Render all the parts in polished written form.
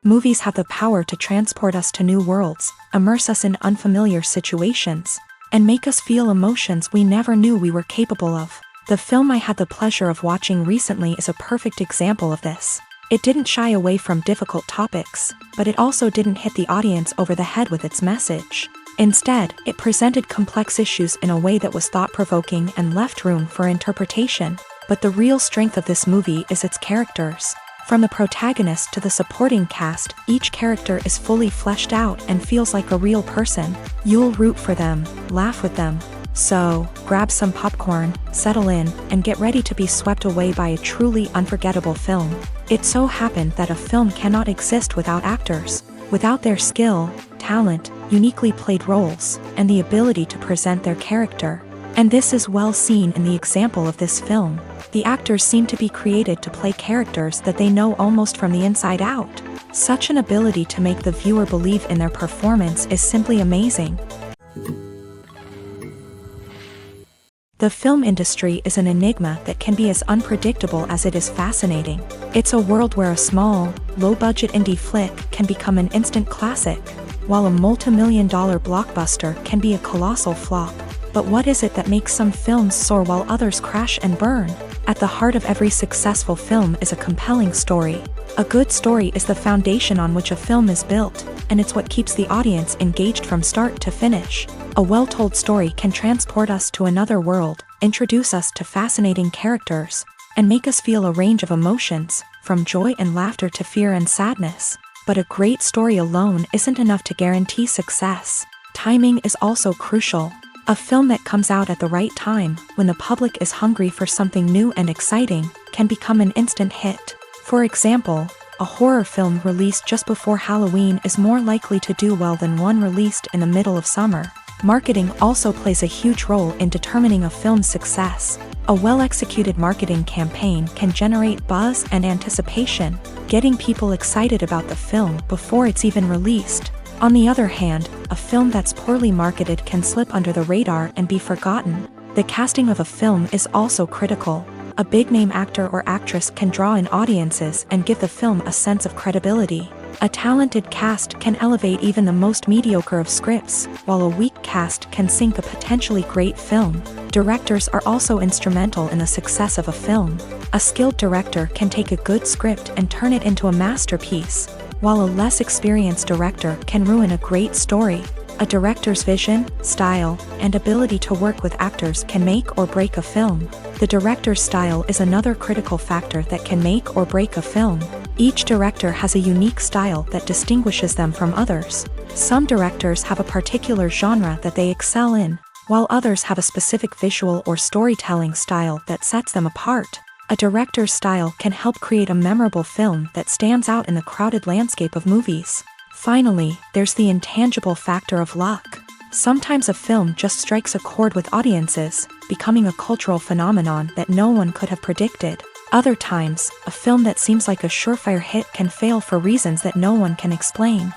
Movies have the power to transport us to new worlds, immerse us in unfamiliar situations, and make us feel emotions we never knew we were capable of. The film I had the pleasure of watching recently is a perfect example of this. It didn't shy away from difficult topics, but it also didn't hit the audience over the head with its message. Instead, it presented complex issues in a way that was thought-provoking and left room for interpretation. But the real strength of this movie is its characters. From the protagonist to the supporting cast, each character is fully fleshed out and feels like a real person. You'll root for them, laugh with them. So, grab some popcorn, settle in, and get ready to be swept away by a truly unforgettable film. It so happened that a film cannot exist without actors. Without their skill, talent, uniquely played roles, and the ability to present their character. And this is well seen in the example of this film. The actors seem to be created to play characters that they know almost from the inside out. Such an ability to make the viewer believe in their performance is simply amazing. The film industry is an enigma that can be as unpredictable as it is fascinating. It's a world where a small, low-budget indie flick can become an instant classic, while a multi-million-dollar blockbuster can be a colossal flop. But what is it that makes some films soar while others crash and burn? At the heart of every successful film is a compelling story. A good story is the foundation on which a film is built, and it's what keeps the audience engaged from start to finish. A well-told story can transport us to another world, introduce us to fascinating characters, and make us feel a range of emotions, from joy and laughter to fear and sadness. But a great story alone isn't enough to guarantee success. Timing is also crucial. A film that comes out at the right time, when the public is hungry for something new and exciting, can become an instant hit. For example, a horror film released just before Halloween is more likely to do well than one released in the middle of summer. Marketing also plays a huge role in determining a film's success. A well-executed marketing campaign can generate buzz and anticipation, getting people excited about the film before it's even released. On the other hand, a film that's poorly marketed can slip under the radar and be forgotten. The casting of a film is also critical. A big-name actor or actress can draw in audiences and give the film a sense of credibility. A talented cast can elevate even the most mediocre of scripts, while a weak cast can sink a potentially great film. Directors are also instrumental in the success of a film. A skilled director can take a good script and turn it into a masterpiece, while a less experienced director can ruin a great story. A director's vision, style, and ability to work with actors can make or break a film. The director's style is another critical factor that can make or break a film. Each director has a unique style that distinguishes them from others. Some directors have a particular genre that they excel in, while others have a specific visual or storytelling style that sets them apart. A director's style can help create a memorable film that stands out in the crowded landscape of movies. Finally, there's the intangible factor of luck. Sometimes a film just strikes a chord with audiences, becoming a cultural phenomenon that no one could have predicted. Other times, a film that seems like a surefire hit can fail for reasons that no one can explain.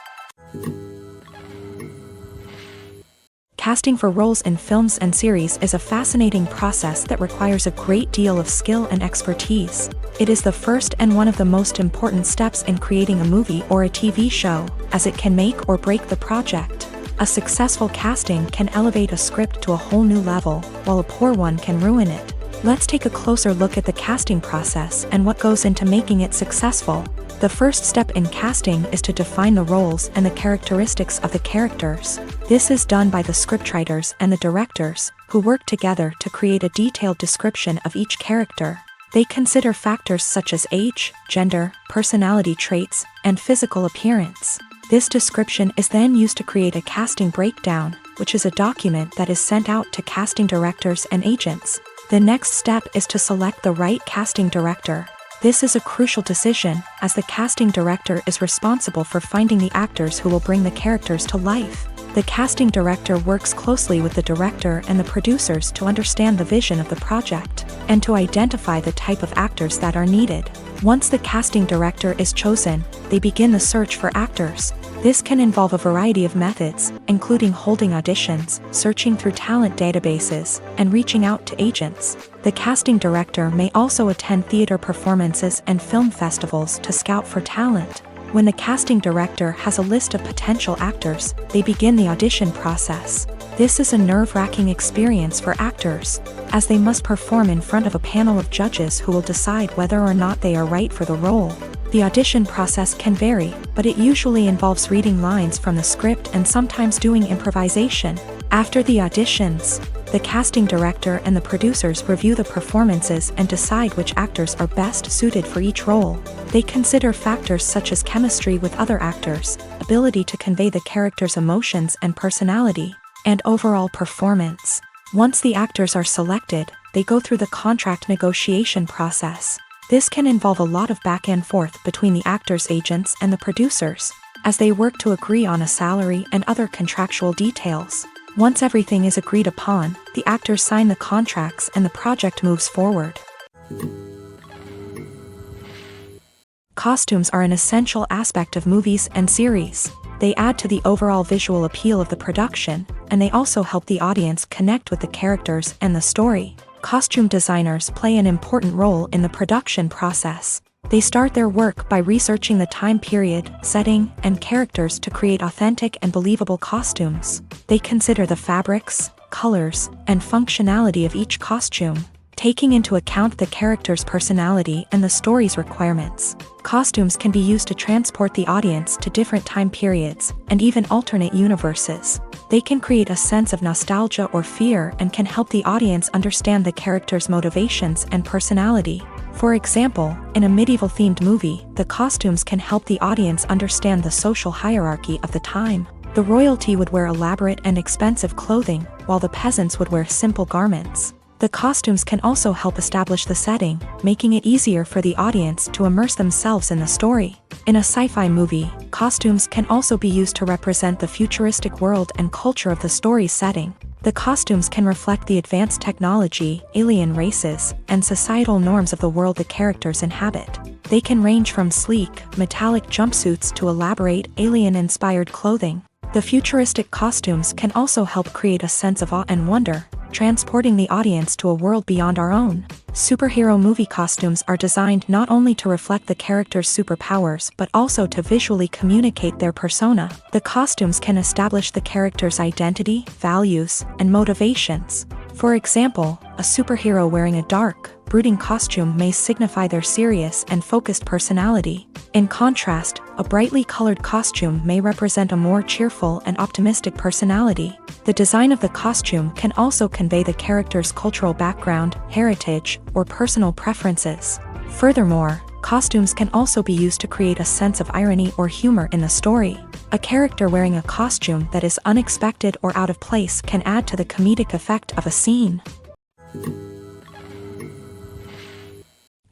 Casting for roles in films and series is a fascinating process that requires a great deal of skill and expertise. It is the first and one of the most important steps in creating a movie or a TV show, as it can make or break the project. A successful casting can elevate a script to a whole new level, while a poor one can ruin it. Let's take a closer look at the casting process and what goes into making it successful. The first step in casting is to define the roles and the characteristics of the characters. This is done by the scriptwriters and the directors, who work together to create a detailed description of each character. They consider factors such as age, gender, personality traits, and physical appearance. This description is then used to create a casting breakdown, which is a document that is sent out to casting directors and agents. The next step is to select the right casting director. This is a crucial decision, as the casting director is responsible for finding the actors who will bring the characters to life. The casting director works closely with the director and the producers to understand the vision of the project, and to identify the type of actors that are needed. Once the casting director is chosen, they begin the search for actors. This can involve a variety of methods, including holding auditions, searching through talent databases, and reaching out to agents. The casting director may also attend theater performances and film festivals to scout for talent. When the casting director has a list of potential actors, they begin the audition process. This is a nerve-wracking experience for actors, as they must perform in front of a panel of judges who will decide whether or not they are right for the role. The audition process can vary, but it usually involves reading lines from the script and sometimes doing improvisation. After the auditions, the casting director and the producers review the performances and decide which actors are best suited for each role. They consider factors such as chemistry with other actors, ability to convey the character's emotions and personality, and overall performance. Once the actors are selected, they go through the contract negotiation process. This can involve a lot of back and forth between the actors' agents and the producers, as they work to agree on a salary and other contractual details. Once everything is agreed upon, the actors sign the contracts and the project moves forward. Costumes are an essential aspect of movies and series. They add to the overall visual appeal of the production, and they also help the audience connect with the characters and the story. Costume designers play an important role in the production process. They start their work by researching the time period, setting, and characters to create authentic and believable costumes. They consider the fabrics, colors, and functionality of each costume, taking into account the character's personality and the story's requirements. Costumes can be used to transport the audience to different time periods and even alternate universes. They can create a sense of nostalgia or fear and can help the audience understand the character's motivations and personality. For example, in a medieval-themed movie, the costumes can help the audience understand the social hierarchy of the time. The royalty would wear elaborate and expensive clothing, while the peasants would wear simple garments. The costumes can also help establish the setting, making it easier for the audience to immerse themselves in the story. In a sci-fi movie, costumes can also be used to represent the futuristic world and culture of the story's setting. The costumes can reflect the advanced technology, alien races, and societal norms of the world the characters inhabit. They can range from sleek, metallic jumpsuits to elaborate, alien-inspired clothing. The futuristic costumes can also help create a sense of awe and wonder, transporting the audience to a world beyond our own. Superhero movie costumes are designed not only to reflect the character's superpowers but also to visually communicate their persona. The costumes can establish the character's identity, values, and motivations. For example, a superhero wearing a dark, brooding costume may signify their serious and focused personality. In contrast, a brightly colored costume may represent a more cheerful and optimistic personality. The design of the costume can also convey the character's cultural background, heritage, or personal preferences. Furthermore, costumes can also be used to create a sense of irony or humor in the story. A character wearing a costume that is unexpected or out of place can add to the comedic effect of a scene.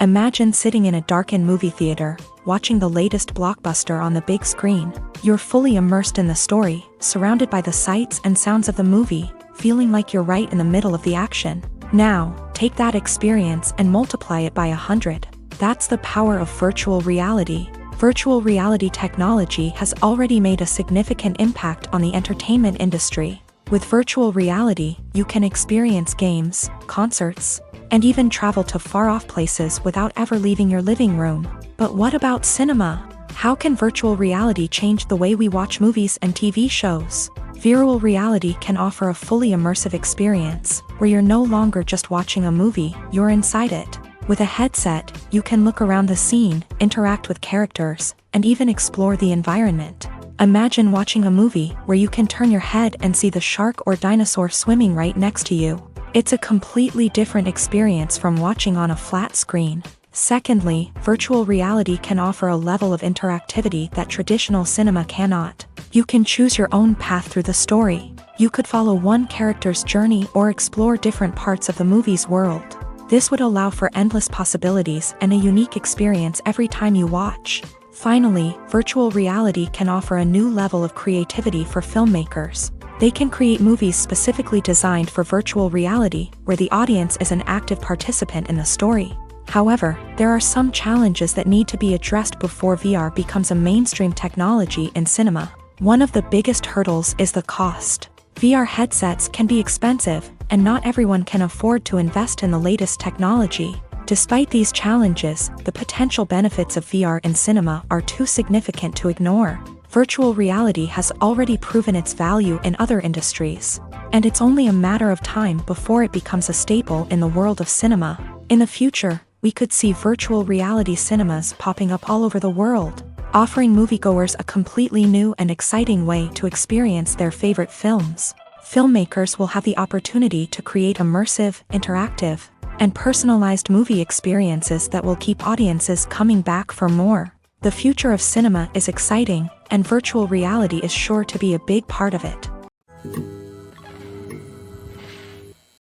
Imagine sitting in a darkened movie theater, watching the latest blockbuster on the big screen. You're fully immersed in the story, surrounded by the sights and sounds of the movie, feeling like you're right in the middle of the action. Now, take that experience and multiply it by 100. That's the power of virtual reality. Virtual reality technology has already made a significant impact on the entertainment industry. With virtual reality, you can experience games, concerts, and even travel to far-off places without ever leaving your living room. But what about cinema? How can virtual reality change the way we watch movies and TV shows? Virtual reality can offer a fully immersive experience, where you're no longer just watching a movie, you're inside it. With a headset, you can look around the scene, interact with characters, and even explore the environment. Imagine watching a movie where you can turn your head and see the shark or dinosaur swimming right next to you. It's a completely different experience from watching on a flat screen. Secondly, virtual reality can offer a level of interactivity that traditional cinema cannot. You can choose your own path through the story. You could follow one character's journey or explore different parts of the movie's world. This would allow for endless possibilities and a unique experience every time you watch. Finally, virtual reality can offer a new level of creativity for filmmakers. They can create movies specifically designed for virtual reality, where the audience is an active participant in the story. However, there are some challenges that need to be addressed before VR becomes a mainstream technology in cinema. One of the biggest hurdles is the cost. VR headsets can be expensive, and not everyone can afford to invest in the latest technology. Despite these challenges, the potential benefits of VR in cinema are too significant to ignore. Virtual reality has already proven its value in other industries, and it's only a matter of time before it becomes a staple in the world of cinema. In the future, we could see virtual reality cinemas popping up all over the world, offering moviegoers a completely new and exciting way to experience their favorite films. Filmmakers will have the opportunity to create immersive, interactive, and personalized movie experiences that will keep audiences coming back for more. The future of cinema is exciting, and virtual reality is sure to be a big part of it.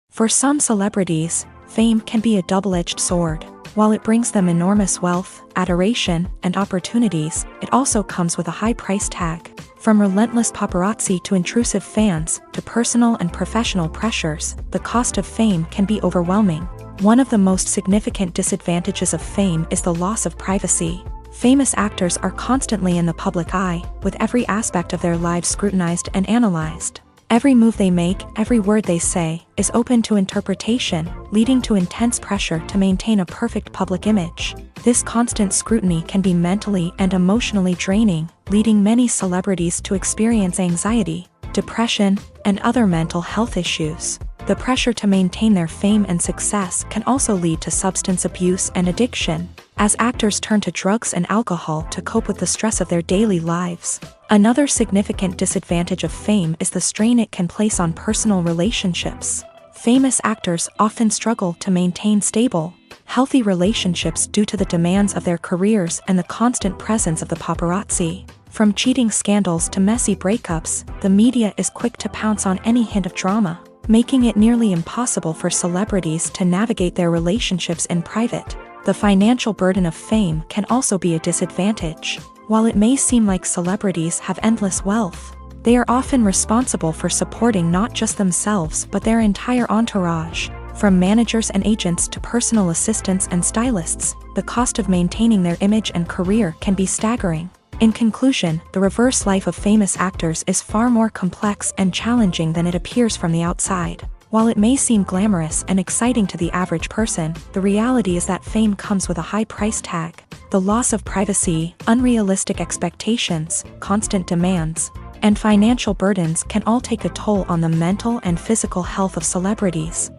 For some celebrities, fame can be a double-edged sword. While it brings them enormous wealth, adoration, and opportunities, it also comes with a high price tag. From relentless paparazzi to intrusive fans, to personal and professional pressures, the cost of fame can be overwhelming. One of the most significant disadvantages of fame is the loss of privacy. Famous actors are constantly in the public eye, with every aspect of their lives scrutinized and analyzed. Every move they make, every word they say, is open to interpretation, leading to intense pressure to maintain a perfect public image. This constant scrutiny can be mentally and emotionally draining, leading many celebrities to experience anxiety, depression, and other mental health issues. The pressure to maintain their fame and success can also lead to substance abuse and addiction, as actors turn to drugs and alcohol to cope with the stress of their daily lives. Another significant disadvantage of fame is the strain it can place on personal relationships. Famous actors often struggle to maintain stable, healthy relationships due to the demands of their careers and the constant presence of the paparazzi. From cheating scandals to messy breakups, the media is quick to pounce on any hint of drama, making it nearly impossible for celebrities to navigate their relationships in private. The financial burden of fame can also be a disadvantage. While it may seem like celebrities have endless wealth, they are often responsible for supporting not just themselves but their entire entourage. From managers and agents to personal assistants and stylists, the cost of maintaining their image and career can be staggering. In conclusion, the reverse life of famous actors is far more complex and challenging than it appears from the outside. While it may seem glamorous and exciting to the average person, the reality is that fame comes with a high price tag. The loss of privacy, unrealistic expectations, constant demands, and financial burdens can all take a toll on the mental and physical health of celebrities.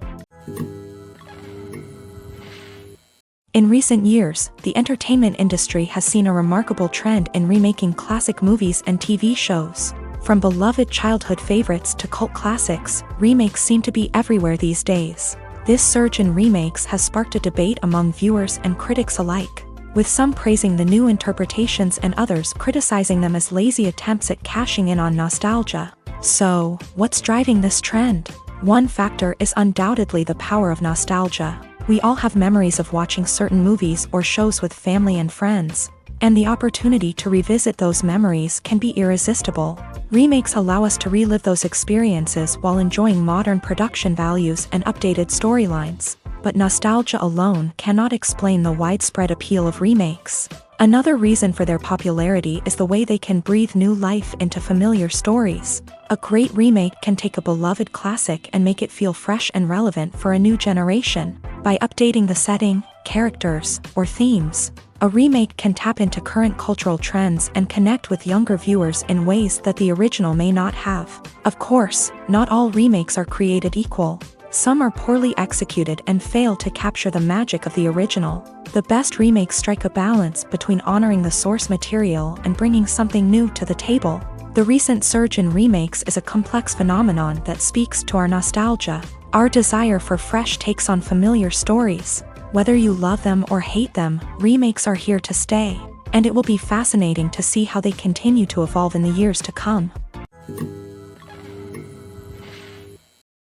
In recent years, the entertainment industry has seen a remarkable trend in remaking classic movies and TV shows. From beloved childhood favorites to cult classics, remakes seem to be everywhere these days. This surge in remakes has sparked a debate among viewers and critics alike, with some praising the new interpretations and others criticizing them as lazy attempts at cashing in on nostalgia. So, what's driving this trend? One factor is undoubtedly the power of nostalgia. We all have memories of watching certain movies or shows with family and friends, and the opportunity to revisit those memories can be irresistible. Remakes allow us to relive those experiences while enjoying modern production values and updated storylines. But nostalgia alone cannot explain the widespread appeal of remakes. Another reason for their popularity is the way they can breathe new life into familiar stories. A great remake can take a beloved classic and make it feel fresh and relevant for a new generation. By updating the setting, characters, or themes, a remake can tap into current cultural trends and connect with younger viewers in ways that the original may not have. Of course, not all remakes are created equal. Some are poorly executed and fail to capture the magic of the original. The best remakes strike a balance between honoring the source material and bringing something new to the table. The recent surge in remakes is a complex phenomenon that speaks to our nostalgia, our desire for fresh takes on familiar stories. Whether you love them or hate them, remakes are here to stay, and it will be fascinating to see how they continue to evolve in the years to come.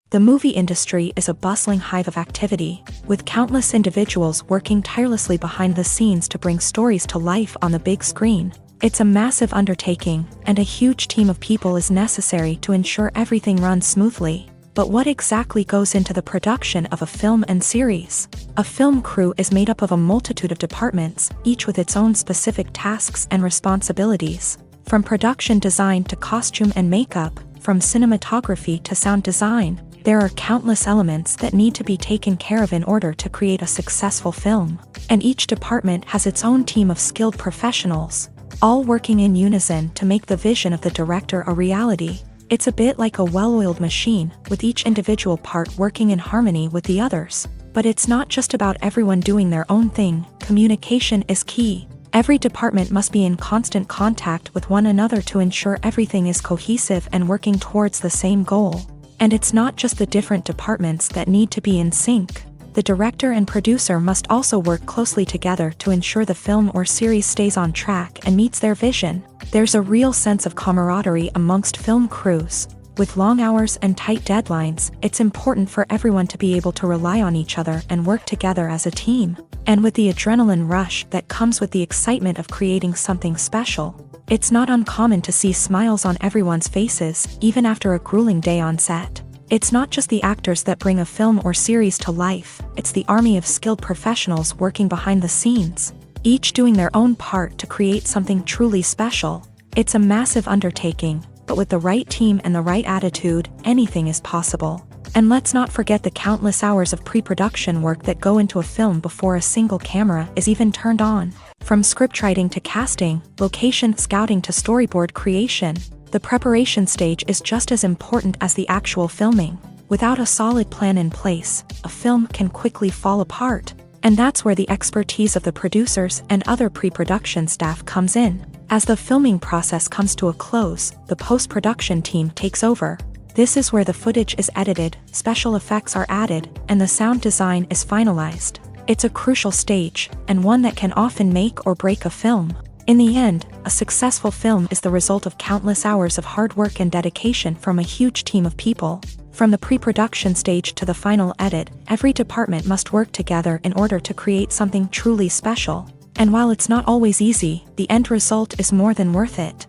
The movie industry is a bustling hive of activity, with countless individuals working tirelessly behind the scenes to bring stories to life on the big screen. It's a massive undertaking, and a huge team of people is necessary to ensure everything runs smoothly. But what exactly goes into the production of a film and series? A film crew is made up of a multitude of departments, each with its own specific tasks and responsibilities. From production design to costume and makeup, from cinematography to sound design, There are countless elements that need to be taken care of in order to create a successful film, and each department has its own team of skilled professionals, all working in unison to make the vision of the director a reality. It's a bit like a well-oiled machine, with each individual part working in harmony with the others. But it's not just about everyone doing their own thing. Communication is key. Every department must be in constant contact with one another to ensure everything is cohesive and working towards the same goal. And it's not just the different departments that need to be in sync. The director and producer must also work closely together to ensure the film or series stays on track and meets their vision. There's a real sense of camaraderie amongst film crews. With long hours and tight deadlines, it's important for everyone to be able to rely on each other and work together as a team. And with the adrenaline rush that comes with the excitement of creating something special, it's not uncommon to see smiles on everyone's faces, even after a grueling day on set. It's not just the actors that bring a film or series to life, it's the army of skilled professionals working behind the scenes, each doing their own part to create something truly special. It's a massive undertaking, but with the right team and the right attitude, anything is possible. And let's not forget the countless hours of pre-production work that go into a film before a single camera is even turned on. From scriptwriting to casting, location scouting to storyboard creation, the preparation stage is just as important as the actual filming. Without a solid plan in place, a film can quickly fall apart. And that's where the expertise of the producers and other pre-production staff comes in. As the filming process comes to a close, the post-production team takes over. This is where the footage is edited, special effects are added, and the sound design is finalized. It's a crucial stage, and one that can often make or break a film. In the end, a successful film is the result of countless hours of hard work and dedication from a huge team of people. From the pre-production stage to the final edit, every department must work together in order to create something truly special. And while it's not always easy, the end result is more than worth it.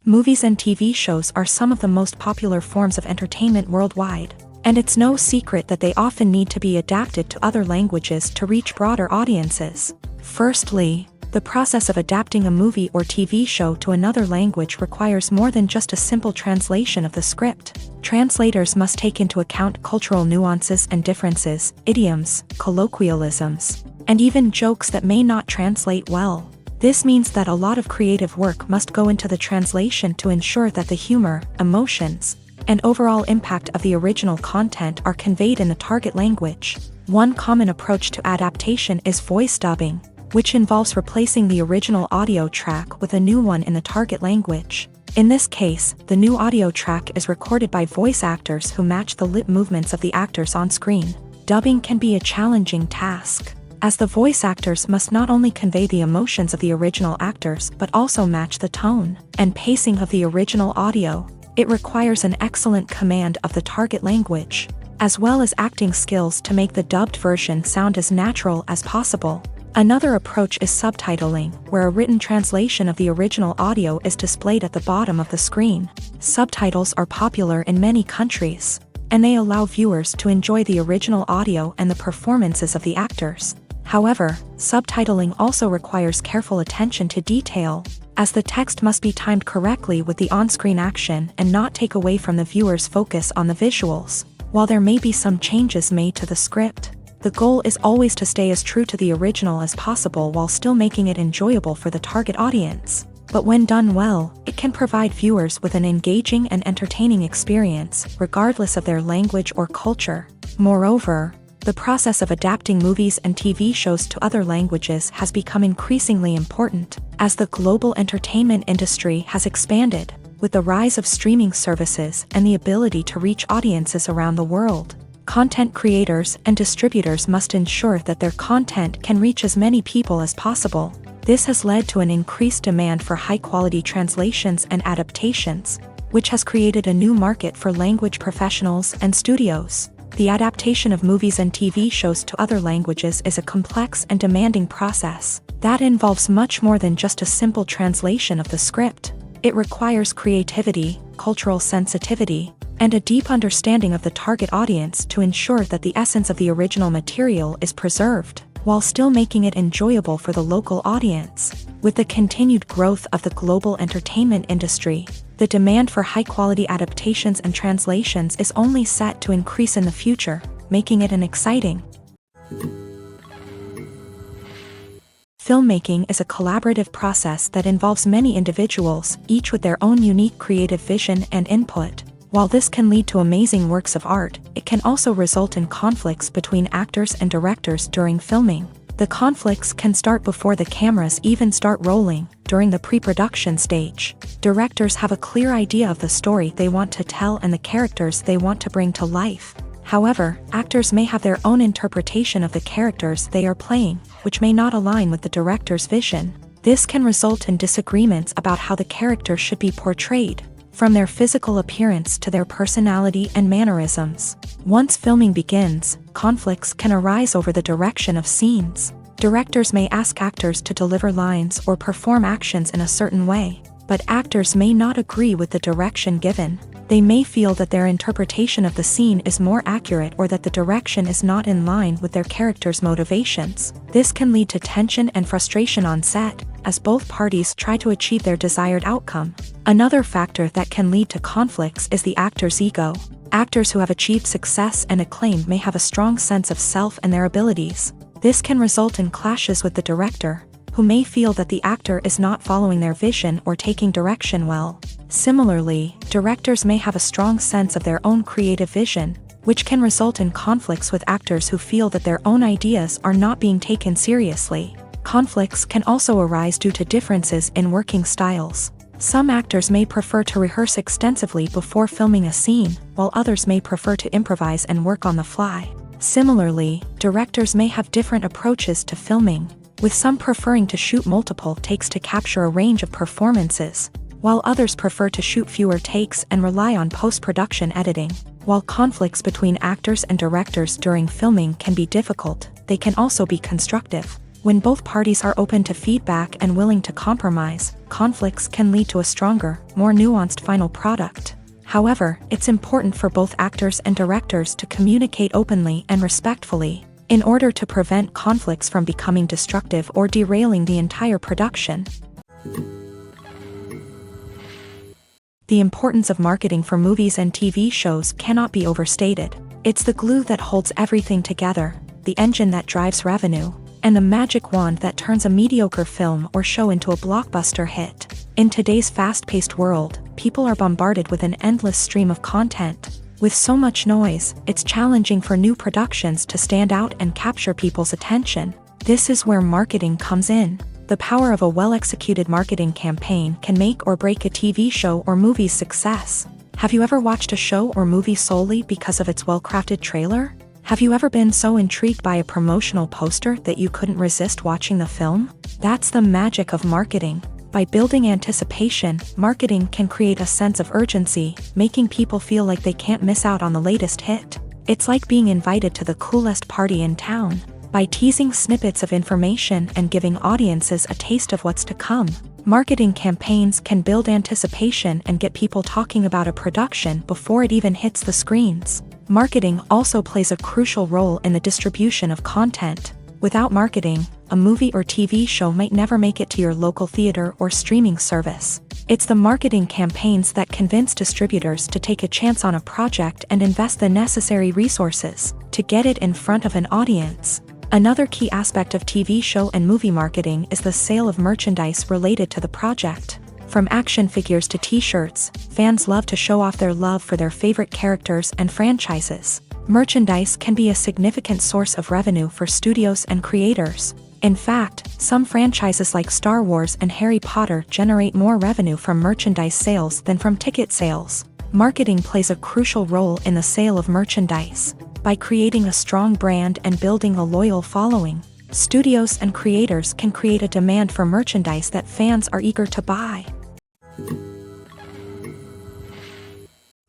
Movies and TV shows are some of the most popular forms of entertainment worldwide, and it's no secret that they often need to be adapted to other languages to reach broader audiences. Firstly, the process of adapting a movie or TV show to another language requires more than just a simple translation of the script. Translators must take into account cultural nuances and differences, idioms, colloquialisms, and even jokes that may not translate well. This means that a lot of creative work must go into the translation to ensure that the humor, emotions, and overall impact of the original content are conveyed in the target language. One common approach to adaptation is voice dubbing, which involves replacing the original audio track with a new one in the target language. In this case, the new audio track is recorded by voice actors who match the lip movements of the actors on screen. Dubbing can be a challenging task, as the voice actors must not only convey the emotions of the original actors but also match the tone and pacing of the original audio. It requires an excellent command of the target language, as well as acting skills to make the dubbed version sound as natural as possible. Another approach is subtitling, where a written translation of the original audio is displayed at the bottom of the screen. Subtitles are popular in many countries, and they allow viewers to enjoy the original audio and the performances of the actors. However, subtitling also requires careful attention to detail, as the text must be timed correctly with the on-screen action and not take away from the viewer's focus on the visuals. While there may be some changes made to the script, the goal is always to stay as true to the original as possible while still making it enjoyable for the target audience. But when done well, it can provide viewers with an engaging and entertaining experience, regardless of their language or culture. Moreover, the process of adapting movies and TV shows to other languages has become increasingly important, as the global entertainment industry has expanded, with the rise of streaming services and the ability to reach audiences around the world. Content creators and distributors must ensure that their content can reach as many people as possible. This has led to an increased demand for high-quality translations and adaptations, which has created a new market for language professionals and studios. The adaptation of movies and TV shows to other languages is a complex and demanding process that involves much more than just a simple translation of the script. It requires creativity, cultural sensitivity, and a deep understanding of the target audience to ensure that the essence of the original material is preserved, while still making it enjoyable for the local audience. With the continued growth of the global entertainment industry, The demand for high-quality adaptations and translations is only set to increase in the future, making it an exciting. Filmmaking is a collaborative process that involves many individuals, each with their own unique creative vision and input. While this can lead to amazing works of art, it can also result in conflicts between actors and directors during filming. The conflicts can start before the cameras even start rolling, during the pre-production stage. Directors have a clear idea of the story they want to tell and the characters they want to bring to life. However, actors may have their own interpretation of the characters they are playing, which may not align with the director's vision. This can result in disagreements about how the character should be portrayed, from their physical appearance to their personality and mannerisms. Once filming begins, conflicts can arise over the direction of scenes. Directors may ask actors to deliver lines or perform actions in a certain way, but actors may not agree with the direction given. They may feel that their interpretation of the scene is more accurate or that the direction is not in line with their character's motivations. This can lead to tension and frustration on set, as both parties try to achieve their desired outcome. Another factor that can lead to conflicts is the actor's ego. Actors who have achieved success and acclaim may have a strong sense of self and their abilities. This can result in clashes with the director, who may feel that the actor is not following their vision or taking direction well. Similarly, directors may have a strong sense of their own creative vision, which can result in conflicts with actors who feel that their own ideas are not being taken seriously. Conflicts can also arise due to differences in working styles. Some actors may prefer to rehearse extensively before filming a scene, while others may prefer to improvise and work on the fly. Similarly, directors may have different approaches to filming, with some preferring to shoot multiple takes to capture a range of performances, while others prefer to shoot fewer takes and rely on post-production editing. While conflicts between actors and directors during filming can be difficult, they can also be constructive. When both parties are open to feedback and willing to compromise, conflicts can lead to a stronger, more nuanced final product. However, it's important for both actors and directors to communicate openly and respectfully, in order to prevent conflicts from becoming destructive or derailing the entire production. The importance of marketing for movies and TV shows cannot be overstated. It's the glue that holds everything together, the engine that drives revenue, and the magic wand that turns a mediocre film or show into a blockbuster hit. In today's fast-paced world, people are bombarded with an endless stream of content. With so much noise, it's challenging for new productions to stand out and capture people's attention. This is where marketing comes in. The power of a well-executed marketing campaign can make or break a TV show or movie's success. Have you ever watched a show or movie solely because of its well-crafted trailer? Have you ever been so intrigued by a promotional poster that you couldn't resist watching the film? That's the magic of marketing. By building anticipation, marketing can create a sense of urgency, making people feel like they can't miss out on the latest hit. It's like being invited to the coolest party in town. By teasing snippets of information and giving audiences a taste of what's to come, marketing campaigns can build anticipation and get people talking about a production before it even hits the screens. Marketing also plays a crucial role in the distribution of content. Without marketing, a movie or TV show might never make it to your local theater or streaming service. It's the marketing campaigns that convince distributors to take a chance on a project and invest the necessary resources to get it in front of an audience. Another key aspect of TV show and movie marketing is the sale of merchandise related to the project. From action figures to t-shirts, fans love to show off their love for their favorite characters and franchises. Merchandise can be a significant source of revenue for studios and creators. In fact, some franchises like Star Wars and Harry Potter generate more revenue from merchandise sales than from ticket sales. Marketing plays a crucial role in the sale of merchandise. By creating a strong brand and building a loyal following, studios and creators can create a demand for merchandise that fans are eager to buy.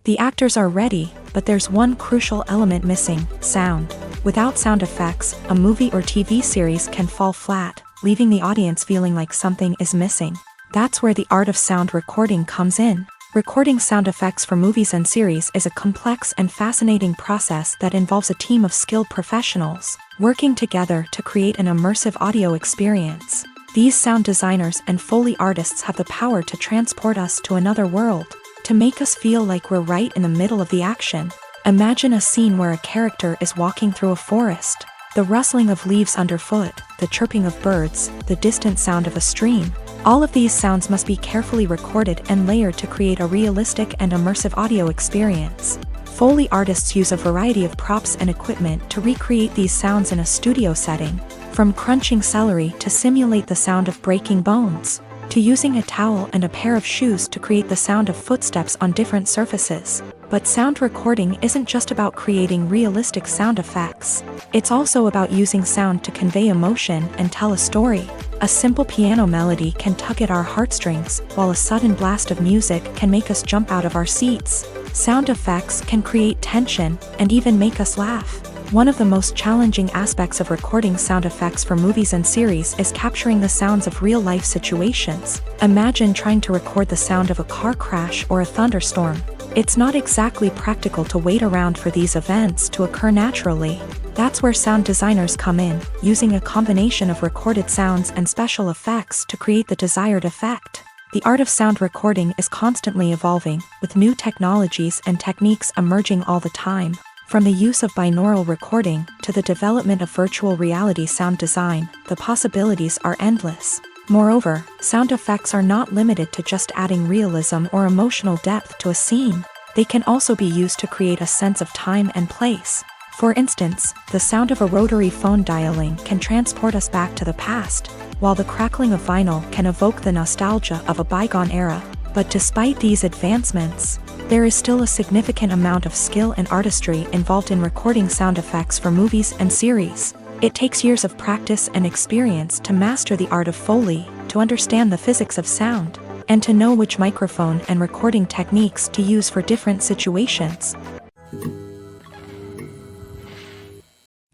The actors are ready, but there's one crucial element missing: sound. Without sound effects, a movie or TV series can fall flat, leaving the audience feeling like something is missing. That's where the art of sound recording comes in. Recording sound effects for movies and series is a complex and fascinating process that involves a team of skilled professionals working together to create an immersive audio experience. These sound designers and Foley artists have the power to transport us to another world, to make us feel like we're right in the middle of the action. Imagine a scene where a character is walking through a forest. The rustling of leaves underfoot, the chirping of birds, the distant sound of a stream. All of these sounds must be carefully recorded and layered to create a realistic and immersive audio experience. Foley artists use a variety of props and equipment to recreate these sounds in a studio setting, from crunching celery to simulate the sound of breaking bones, to using a towel and a pair of shoes to create the sound of footsteps on different surfaces. But sound recording isn't just about creating realistic sound effects. It's also about using sound to convey emotion and tell a story. A simple piano melody can tug at our heartstrings, while a sudden blast of music can make us jump out of our seats. Sound effects can create tension and even make us laugh. One of the most challenging aspects of recording sound effects for movies and series is capturing the sounds of real-life situations. Imagine trying to record the sound of a car crash or a thunderstorm. It's not exactly practical to wait around for these events to occur naturally. That's where sound designers come in, using a combination of recorded sounds and special effects to create the desired effect. The art of sound recording is constantly evolving, with new technologies and techniques emerging all the time. From the use of binaural recording to the development of virtual reality sound design, the possibilities are endless. Moreover, sound effects are not limited to just adding realism or emotional depth to a scene. They can also be used to create a sense of time and place. For instance, the sound of a rotary phone dialing can transport us back to the past, while the crackling of vinyl can evoke the nostalgia of a bygone era. But despite these advancements, there is still a significant amount of skill and artistry involved in recording sound effects for movies and series. It takes years of practice and experience to master the art of Foley, to understand the physics of sound, and to know which microphone and recording techniques to use for different situations.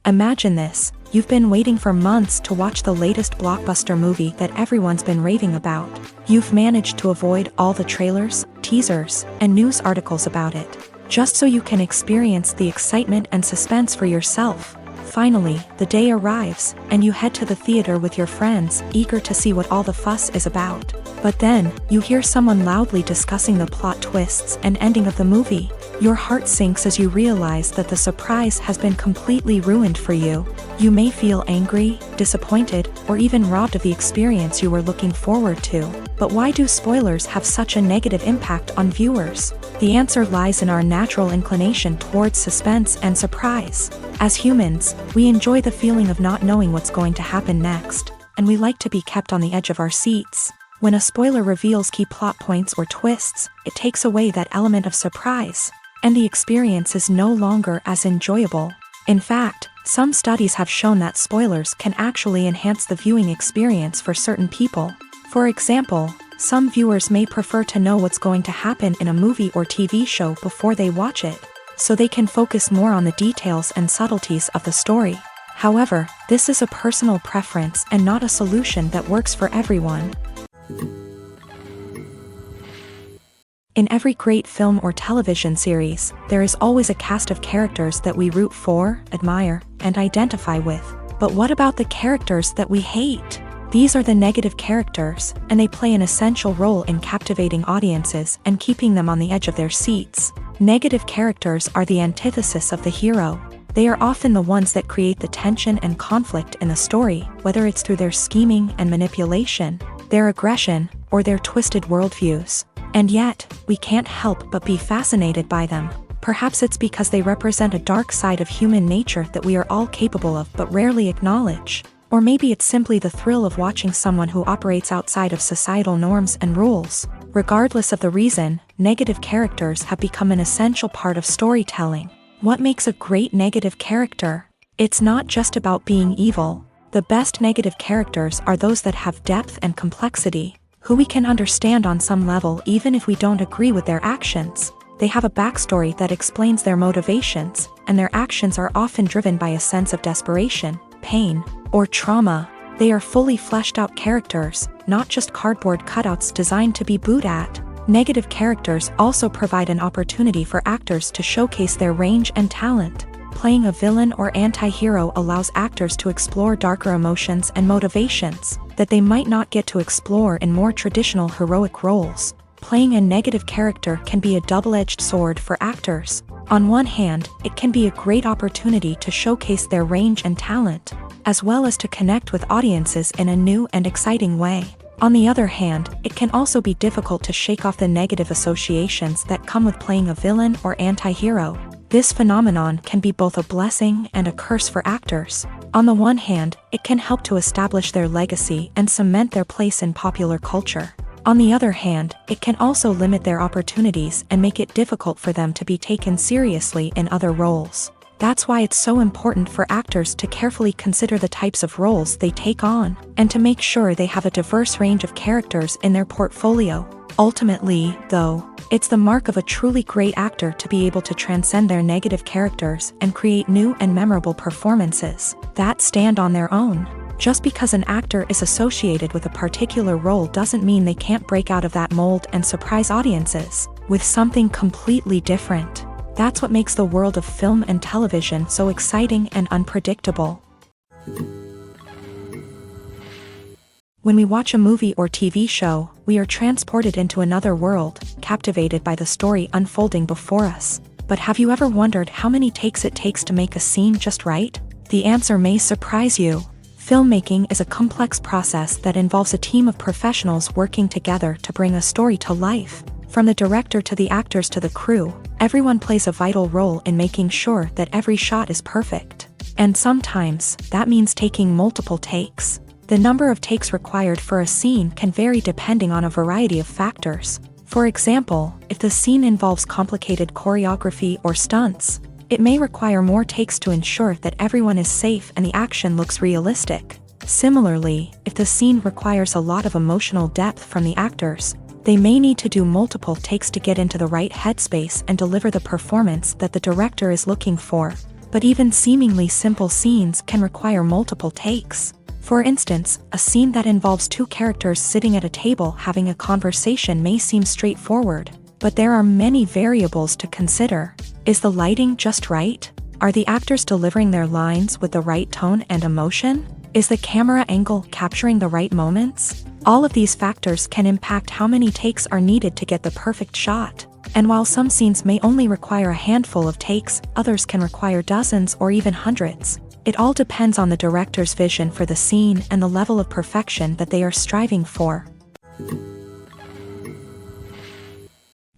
Imagine this: you've been waiting for months to watch the latest blockbuster movie that everyone's been raving about. You've managed to avoid all the trailers, teasers, and news articles about it, just so you can experience the excitement and suspense for yourself. Finally, the day arrives, and you head to the theater with your friends, eager to see what all the fuss is about. But then, you hear someone loudly discussing the plot twists and ending of the movie. Your heart sinks as you realize that the surprise has been completely ruined for you. You may feel angry, disappointed, or even robbed of the experience you were looking forward to. But why do spoilers have such a negative impact on viewers? The answer lies in our natural inclination towards suspense and surprise. As humans, we enjoy the feeling of not knowing what's going to happen next, and we like to be kept on the edge of our seats. When a spoiler reveals key plot points or twists, it takes away that element of surprise, and the experience is no longer as enjoyable. In fact, some studies have shown that spoilers can actually enhance the viewing experience for certain people. For example, some viewers may prefer to know what's going to happen in a movie or TV show before they watch it, so they can focus more on the details and subtleties of the story. However, this is a personal preference and not a solution that works for everyone. In every great film or television series, there is always a cast of characters that we root for, admire, and identify with. But what about the characters that we hate? These are the negative characters, and they play an essential role in captivating audiences and keeping them on the edge of their seats. Negative characters are the antithesis of the hero. They are often the ones that create the tension and conflict in the story, whether it's through their scheming and manipulation, their aggression, or their twisted worldviews. And yet, we can't help but be fascinated by them. Perhaps it's because they represent a dark side of human nature that we are all capable of but rarely acknowledge. Or maybe it's simply the thrill of watching someone who operates outside of societal norms and rules. Regardless of the reason, negative characters have become an essential part of storytelling. What makes a great negative character? It's not just about being evil. The best negative characters are those that have depth and complexity, who we can understand on some level even if we don't agree with their actions. They have a backstory that explains their motivations, and their actions are often driven by a sense of desperation, pain, or trauma. They are fully fleshed out characters, not just cardboard cutouts designed to be booed at. Negative characters also provide an opportunity for actors to showcase their range and talent. Playing a villain or anti-hero allows actors to explore darker emotions and motivations that they might not get to explore in more traditional heroic roles. Playing a negative character can be a double-edged sword for actors. On one hand, it can be a great opportunity to showcase their range and talent, as well as to connect with audiences in a new and exciting way. On the other hand, it can also be difficult to shake off the negative associations that come with playing a villain or anti-hero. This phenomenon can be both a blessing and a curse for actors. On the one hand, it can help to establish their legacy and cement their place in popular culture. On the other hand, it can also limit their opportunities and make it difficult for them to be taken seriously in other roles. That's why it's so important for actors to carefully consider the types of roles they take on, and to make sure they have a diverse range of characters in their portfolio. Ultimately, though, it's the mark of a truly great actor to be able to transcend their negative characters and create new and memorable performances that stand on their own. Just because an actor is associated with a particular role doesn't mean they can't break out of that mold and surprise audiences with something completely different. That's what makes the world of film and television so exciting and unpredictable. When we watch a movie or TV show, we are transported into another world, captivated by the story unfolding before us. But have you ever wondered how many takes it takes to make a scene just right? The answer may surprise you. Filmmaking is a complex process that involves a team of professionals working together to bring a story to life. From the director to the actors to the crew, everyone plays a vital role in making sure that every shot is perfect. And sometimes, that means taking multiple takes. The number of takes required for a scene can vary depending on a variety of factors. For example, if the scene involves complicated choreography or stunts, it may require more takes to ensure that everyone is safe and the action looks realistic. Similarly, if the scene requires a lot of emotional depth from the actors, they may need to do multiple takes to get into the right headspace and deliver the performance that the director is looking for. But even seemingly simple scenes can require multiple takes. For instance, a scene that involves two characters sitting at a table having a conversation may seem straightforward, but there are many variables to consider. Is the lighting just right? Are the actors delivering their lines with the right tone and emotion? Is the camera angle capturing the right moments? All of these factors can impact how many takes are needed to get the perfect shot. And while some scenes may only require a handful of takes, others can require dozens or even hundreds. It all depends on the director's vision for the scene and the level of perfection that they are striving for.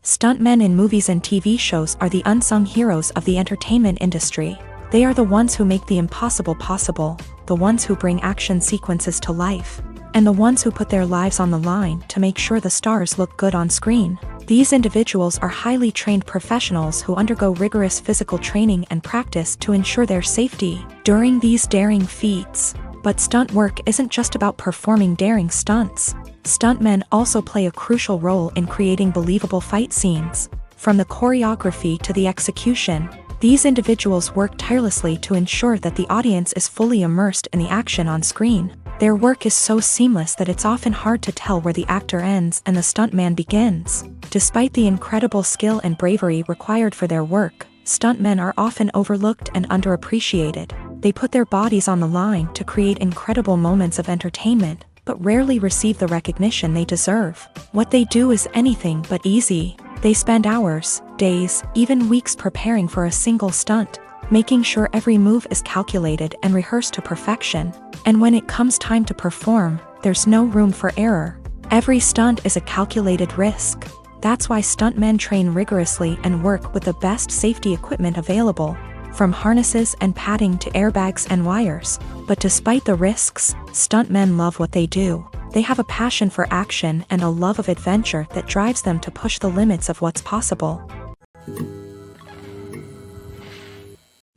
Stuntmen in movies and TV shows are the unsung heroes of the entertainment industry. They are the ones who make the impossible possible, the ones who bring action sequences to life, and the ones who put their lives on the line to make sure the stars look good on screen. These individuals are highly trained professionals who undergo rigorous physical training and practice to ensure their safety during these daring feats. But stunt work isn't just about performing daring stunts. Stuntmen also play a crucial role in creating believable fight scenes. From the choreography to the execution, these individuals work tirelessly to ensure that the audience is fully immersed in the action on screen. Their work is so seamless that it's often hard to tell where the actor ends and the stuntman begins. Despite the incredible skill and bravery required for their work, stuntmen are often overlooked and underappreciated. They put their bodies on the line to create incredible moments of entertainment, but rarely receive the recognition they deserve. What they do is anything but easy. They spend hours, days, even weeks preparing for a single stunt, making sure every move is calculated and rehearsed to perfection. And when it comes time to perform, there's no room for error. Every stunt is a calculated risk. That's why stuntmen train rigorously and work with the best safety equipment available, from harnesses and padding to airbags and wires. But despite the risks, stuntmen love what they do. They have a passion for action and a love of adventure that drives them to push the limits of what's possible.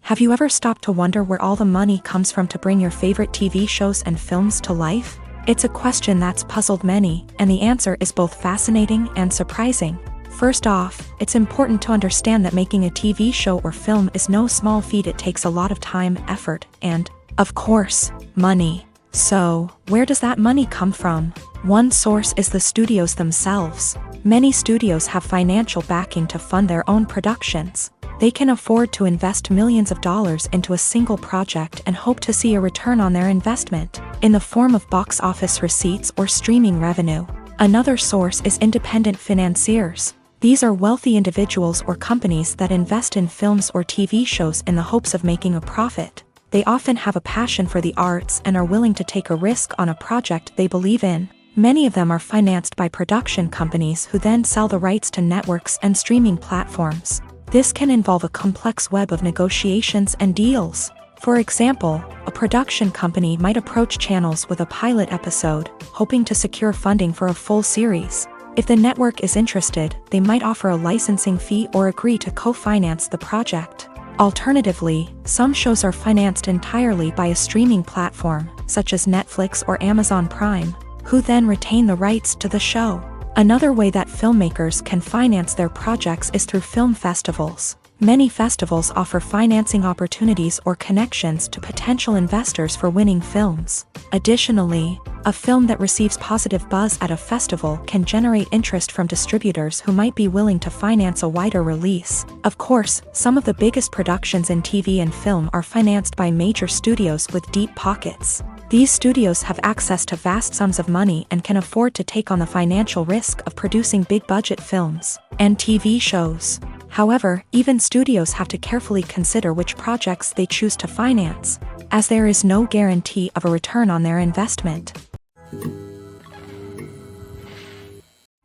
Have you ever stopped to wonder where all the money comes from to bring your favorite TV shows and films to life? It's a question that's puzzled many, and the answer is both fascinating and surprising. First off, it's important to understand that making a TV show or film is no small feat. It takes a lot of time, effort, and, of course, money. So, where does that money come from? One source is the studios themselves. Many studios have financial backing to fund their own productions. They can afford to invest millions of dollars into a single project and hope to see a return on their investment in the form of box office receipts or streaming revenue. Another source is independent financiers. These are wealthy individuals or companies that invest in films or TV shows in the hopes of making a profit. They often have a passion for the arts and are willing to take a risk on a project they believe in. Many of them are financed by production companies who then sell the rights to networks and streaming platforms. This can involve a complex web of negotiations and deals. For example, a production company might approach channels with a pilot episode, hoping to secure funding for a full series. If the network is interested, they might offer a licensing fee or agree to co-finance the project. Alternatively, some shows are financed entirely by a streaming platform, such as Netflix or Amazon Prime, who then retain the rights to the show. Another way that filmmakers can finance their projects is through film festivals. Many festivals offer financing opportunities or connections to potential investors for winning films. Additionally, a film that receives positive buzz at a festival can generate interest from distributors who might be willing to finance a wider release. Of course, some of the biggest productions in TV and film are financed by major studios with deep pockets. These studios have access to vast sums of money and can afford to take on the financial risk of producing big-budget films and TV shows. However, even studios have to carefully consider which projects they choose to finance, as there is no guarantee of a return on their investment.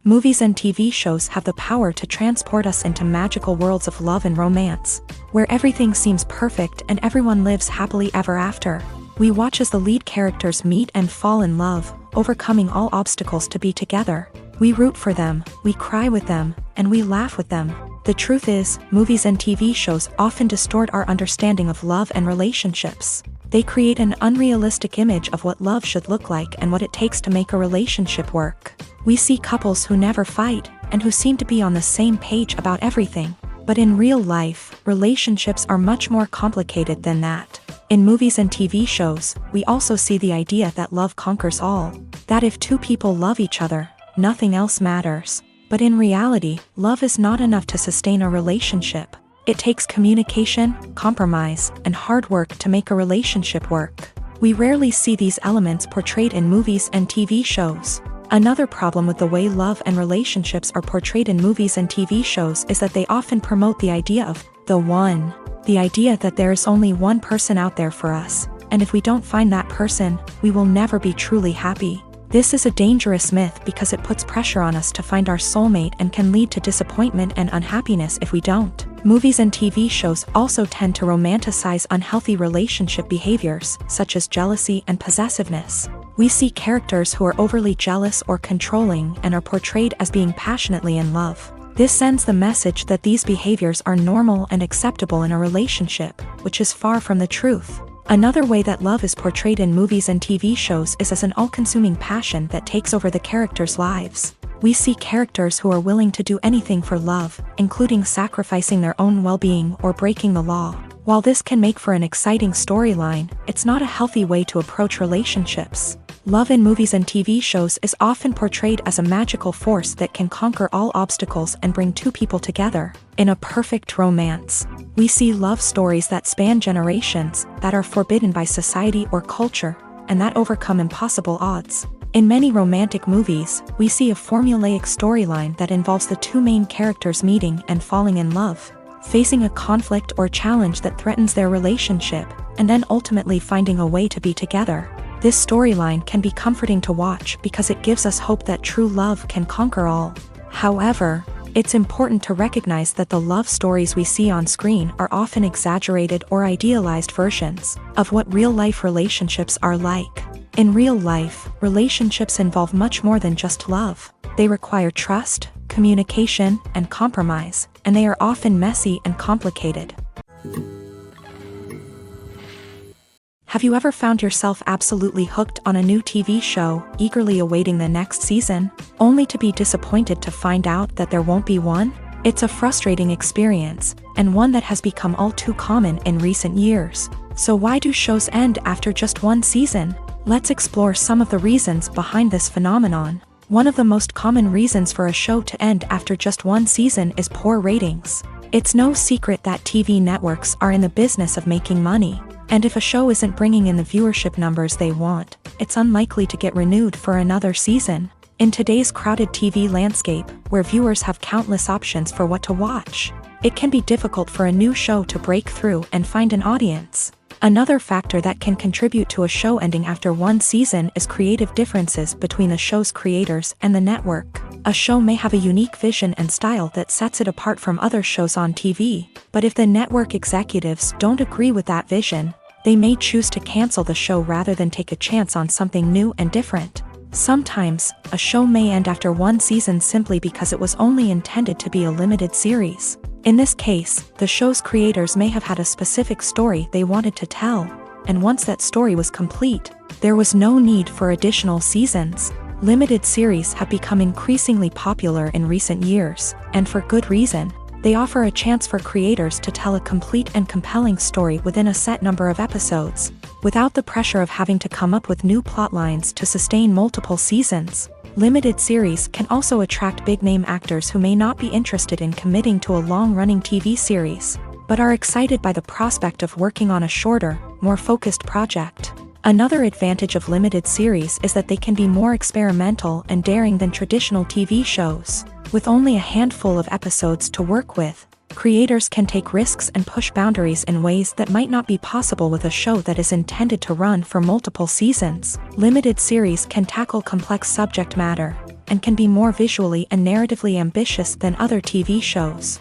Movies and TV shows have the power to transport us into magical worlds of love and romance, where everything seems perfect and everyone lives happily ever after. We watch as the lead characters meet and fall in love, overcoming all obstacles to be together. We root for them, we cry with them, and we laugh with them. The truth is, movies and TV shows often distort our understanding of love and relationships. They create an unrealistic image of what love should look like and what it takes to make a relationship work. We see couples who never fight, and who seem to be on the same page about everything. But in real life, relationships are much more complicated than that. In movies and TV shows, we also see the idea that love conquers all. That if two people love each other, nothing else matters. But in reality, love is not enough to sustain a relationship. It takes communication, compromise, and hard work to make a relationship work. We rarely see these elements portrayed in movies and TV shows. Another problem with the way love and relationships are portrayed in movies and TV shows is that they often promote the idea of the one. The idea that there is only one person out there for us, and if we don't find that person, we will never be truly happy. This is a dangerous myth because it puts pressure on us to find our soulmate and can lead to disappointment and unhappiness if we don't. Movies and TV shows also tend to romanticize unhealthy relationship behaviors, such as jealousy and possessiveness. We see characters who are overly jealous or controlling and are portrayed as being passionately in love. This sends the message that these behaviors are normal and acceptable in a relationship, which is far from the truth. Another way that love is portrayed in movies and TV shows is as an all-consuming passion that takes over the characters' lives. We see characters who are willing to do anything for love, including sacrificing their own well-being or breaking the law. While this can make for an exciting storyline, it's not a healthy way to approach relationships. Love in movies and TV shows is often portrayed as a magical force that can conquer all obstacles and bring two people together. In a perfect romance, we see love stories that span generations, that are forbidden by society or culture, and that overcome impossible odds. In many romantic movies, we see a formulaic storyline that involves the two main characters meeting and falling in love, facing a conflict or challenge that threatens their relationship, and then ultimately finding a way to be together. This storyline can be comforting to watch because it gives us hope that true love can conquer all. However, it's important to recognize that the love stories we see on screen are often exaggerated or idealized versions of what real-life relationships are like. In real life, relationships involve much more than just love. They require trust, communication, and compromise, and they are often messy and complicated. Have you ever found yourself absolutely hooked on a new TV show, eagerly awaiting the next season, only to be disappointed to find out that there won't be one? It's a frustrating experience, and one that has become all too common in recent years. So why do shows end after just one season? Let's explore some of the reasons behind this phenomenon. One of the most common reasons for a show to end after just one season is poor ratings. It's no secret that TV networks are in the business of making money. And if a show isn't bringing in the viewership numbers they want, it's unlikely to get renewed for another season. In today's crowded TV landscape, where viewers have countless options for what to watch, it can be difficult for a new show to break through and find an audience. Another factor that can contribute to a show ending after one season is creative differences between the show's creators and the network. A show may have a unique vision and style that sets it apart from other shows on TV, but if the network executives don't agree with that vision, they may choose to cancel the show rather than take a chance on something new and different. Sometimes, a show may end after one season simply because it was only intended to be a limited series. In this case, the show's creators may have had a specific story they wanted to tell, and once that story was complete, there was no need for additional seasons. Limited series have become increasingly popular in recent years, and for good reason. They offer a chance for creators to tell a complete and compelling story within a set number of episodes, without the pressure of having to come up with new plot lines to sustain multiple seasons. Limited series can also attract big-name actors who may not be interested in committing to a long-running TV series, but are excited by the prospect of working on a shorter, more focused project. Another advantage of limited series is that they can be more experimental and daring than traditional TV shows. With only a handful of episodes to work with, creators can take risks and push boundaries in ways that might not be possible with a show that is intended to run for multiple seasons. Limited series can tackle complex subject matter, and can be more visually and narratively ambitious than other TV shows.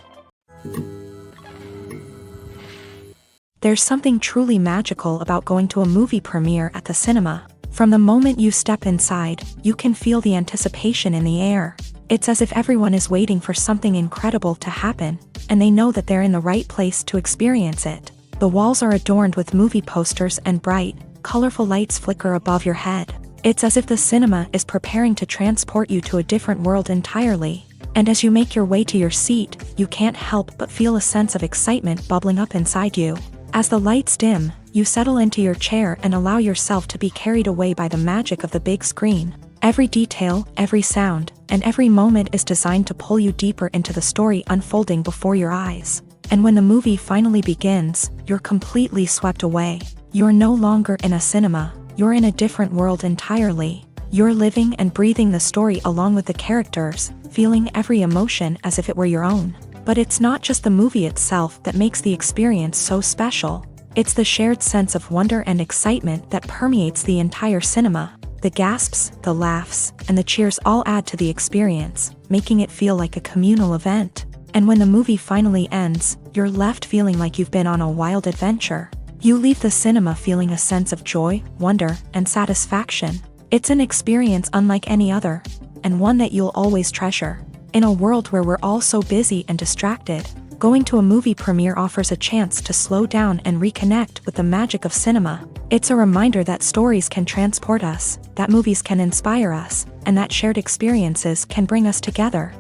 There's something truly magical about going to a movie premiere at the cinema. From the moment you step inside, you can feel the anticipation in the air. It's as if everyone is waiting for something incredible to happen, and they know that they're in the right place to experience it. The walls are adorned with movie posters and bright, colorful lights flicker above your head. It's as if the cinema is preparing to transport you to a different world entirely. And as you make your way to your seat, you can't help but feel a sense of excitement bubbling up inside you. As the lights dim, you settle into your chair and allow yourself to be carried away by the magic of the big screen. Every detail, every sound, and every moment is designed to pull you deeper into the story unfolding before your eyes. And when the movie finally begins, you're completely swept away. You're no longer in a cinema, you're in a different world entirely. You're living and breathing the story along with the characters, feeling every emotion as if it were your own. But it's not just the movie itself that makes the experience so special. It's the shared sense of wonder and excitement that permeates the entire cinema. The gasps, the laughs, and the cheers all add to the experience, making it feel like a communal event. And when the movie finally ends, you're left feeling like you've been on a wild adventure. You leave the cinema feeling a sense of joy, wonder, and satisfaction. It's an experience unlike any other, and one that you'll always treasure. In a world where we're all so busy and distracted, going to a movie premiere offers a chance to slow down and reconnect with the magic of cinema. It's a reminder that stories can transport us, that movies can inspire us, and that shared experiences can bring us together.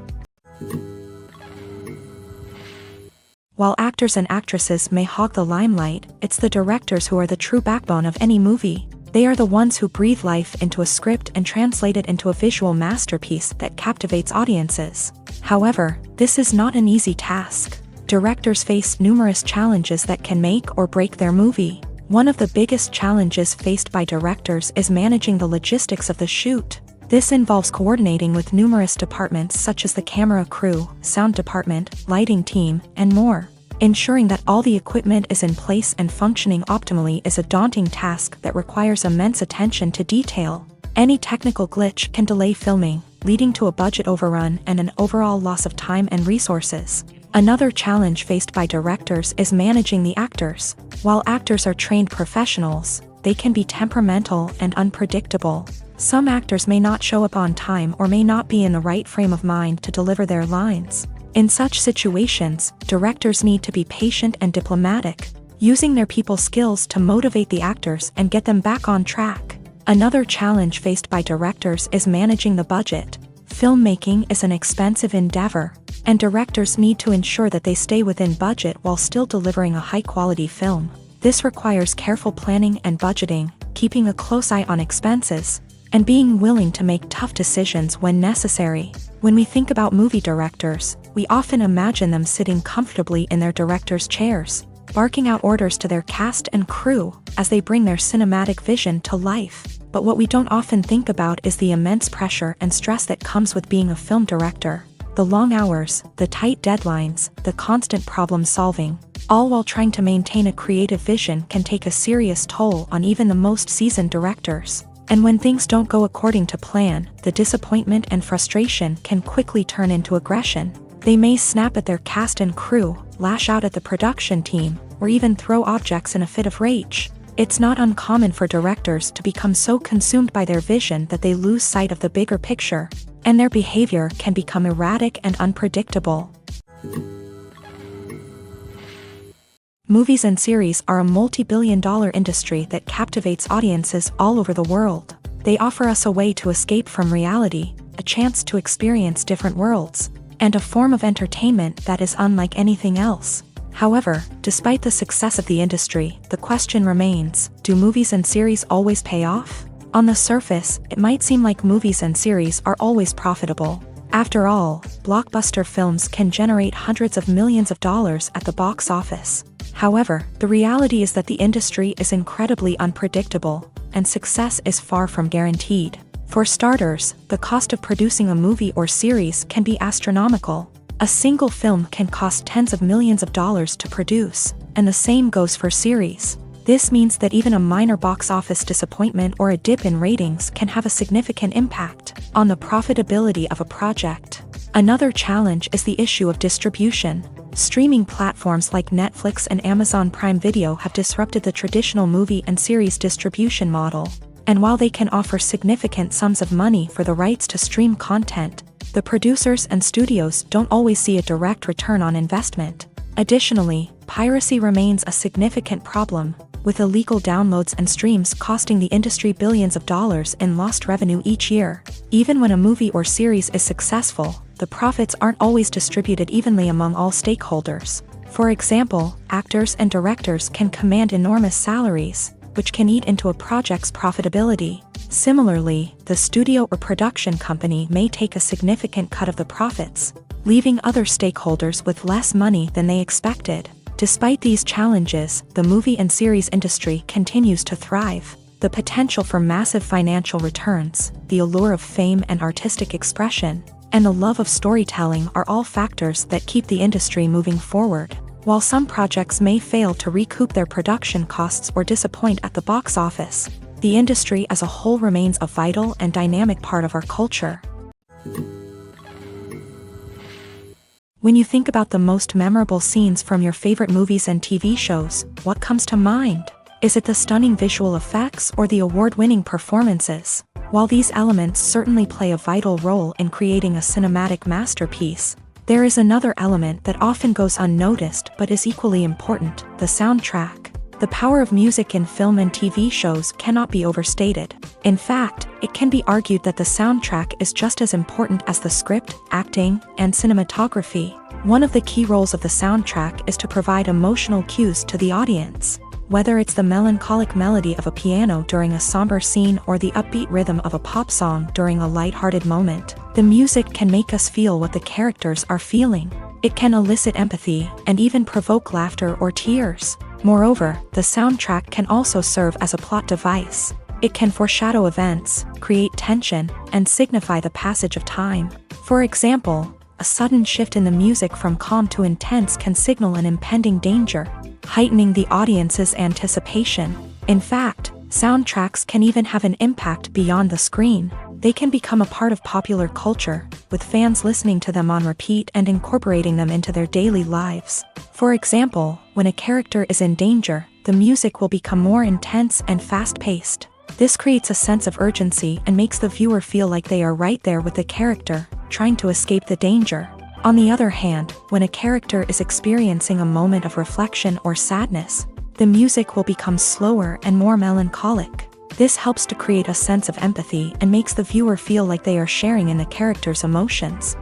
While actors and actresses may hog the limelight, it's the directors who are the true backbone of any movie. They are the ones who breathe life into a script and translate it into a visual masterpiece that captivates audiences. However, this is not an easy task. Directors face numerous challenges that can make or break their movie. One of the biggest challenges faced by directors is managing the logistics of the shoot. This involves coordinating with numerous departments such as the camera crew, sound department, lighting team, and more. Ensuring that all the equipment is in place and functioning optimally is a daunting task that requires immense attention to detail. Any technical glitch can delay filming, leading to a budget overrun and an overall loss of time and resources. Another challenge faced by directors is managing the actors. While actors are trained professionals, they can be temperamental and unpredictable. Some actors may not show up on time or may not be in the right frame of mind to deliver their lines. In such situations, directors need to be patient and diplomatic, using their people skills to motivate the actors and get them back on track. Another challenge faced by directors is managing the budget. Filmmaking is an expensive endeavor, and directors need to ensure that they stay within budget while still delivering a high-quality film. This requires careful planning and budgeting, keeping a close eye on expenses, and being willing to make tough decisions when necessary. When we think about movie directors, we often imagine them sitting comfortably in their director's chairs. barking out orders to their cast and crew as they bring their cinematic vision to life. But what we don't often think about is the immense pressure and stress that comes with being a film director. The long hours, the tight deadlines, the constant problem solving, all while trying to maintain a creative vision can take a serious toll on even the most seasoned directors. And when things don't go according to plan, the disappointment and frustration can quickly turn into aggression. They may snap at their cast and crew, lash out at the production team, or even throw objects in a fit of rage. It's not uncommon for directors to become so consumed by their vision that they lose sight of the bigger picture, and their behavior can become erratic and unpredictable. Movies and series are a multi-billion-dollar industry that captivates audiences all over the world. They offer us a way to escape from reality, a chance to experience different worlds, and a form of entertainment that is unlike anything else. However, despite the success of the industry, the question remains, do movies and series always pay off? On the surface, it might seem like movies and series are always profitable. After all, blockbuster films can generate hundreds of millions of dollars at the box office. However, the reality is that the industry is incredibly unpredictable, and success is far from guaranteed. For starters, the cost of producing a movie or series can be astronomical. A single film can cost tens of millions of dollars to produce, and the same goes for series. This means that even a minor box office disappointment or a dip in ratings can have a significant impact on the profitability of a project. Another challenge is the issue of distribution. Streaming platforms like Netflix and Amazon Prime Video have disrupted the traditional movie and series distribution model. And while they can offer significant sums of money for the rights to stream content, the producers and studios don't always see a direct return on investment. Additionally, piracy remains a significant problem, with illegal downloads and streams costing the industry billions of dollars in lost revenue each year. Even when a movie or series is successful, the profits aren't always distributed evenly among all stakeholders. For example, actors and directors can command enormous salaries, which can eat into a project's profitability. Similarly, the studio or production company may take a significant cut of the profits, leaving other stakeholders with less money than they expected. Despite these challenges, the movie and series industry continues to thrive. The potential for massive financial returns, the allure of fame and artistic expression, and the love of storytelling are all factors that keep the industry moving forward. While some projects may fail to recoup their production costs or disappoint at the box office, the industry as a whole remains a vital and dynamic part of our culture. When you think about the most memorable scenes from your favorite movies and TV shows, what comes to mind? Is it the stunning visual effects or the award-winning performances? While these elements certainly play a vital role in creating a cinematic masterpiece, there is another element that often goes unnoticed but is equally important: the soundtrack. The power of music in film and TV shows cannot be overstated. In fact, it can be argued that the soundtrack is just as important as the script, acting, and cinematography. One of the key roles of the soundtrack is to provide emotional cues to the audience. Whether it's the melancholic melody of a piano during a somber scene or the upbeat rhythm of a pop song during a lighthearted moment, the music can make us feel what the characters are feeling. It can elicit empathy and even provoke laughter or tears. Moreover, the soundtrack can also serve as a plot device. It can foreshadow events, create tension, and signify the passage of time. For example, a sudden shift in the music from calm to intense can signal an impending danger, heightening the audience's anticipation. In fact, soundtracks can even have an impact beyond the screen. They can become a part of popular culture, with fans listening to them on repeat and incorporating them into their daily lives. For example, when a character is in danger, the music will become more intense and fast-paced. This creates a sense of urgency and makes the viewer feel like they are right there with the character, trying to escape the danger. On the other hand, when a character is experiencing a moment of reflection or sadness, the music will become slower and more melancholic. This helps to create a sense of empathy and makes the viewer feel like they are sharing in the character's emotions.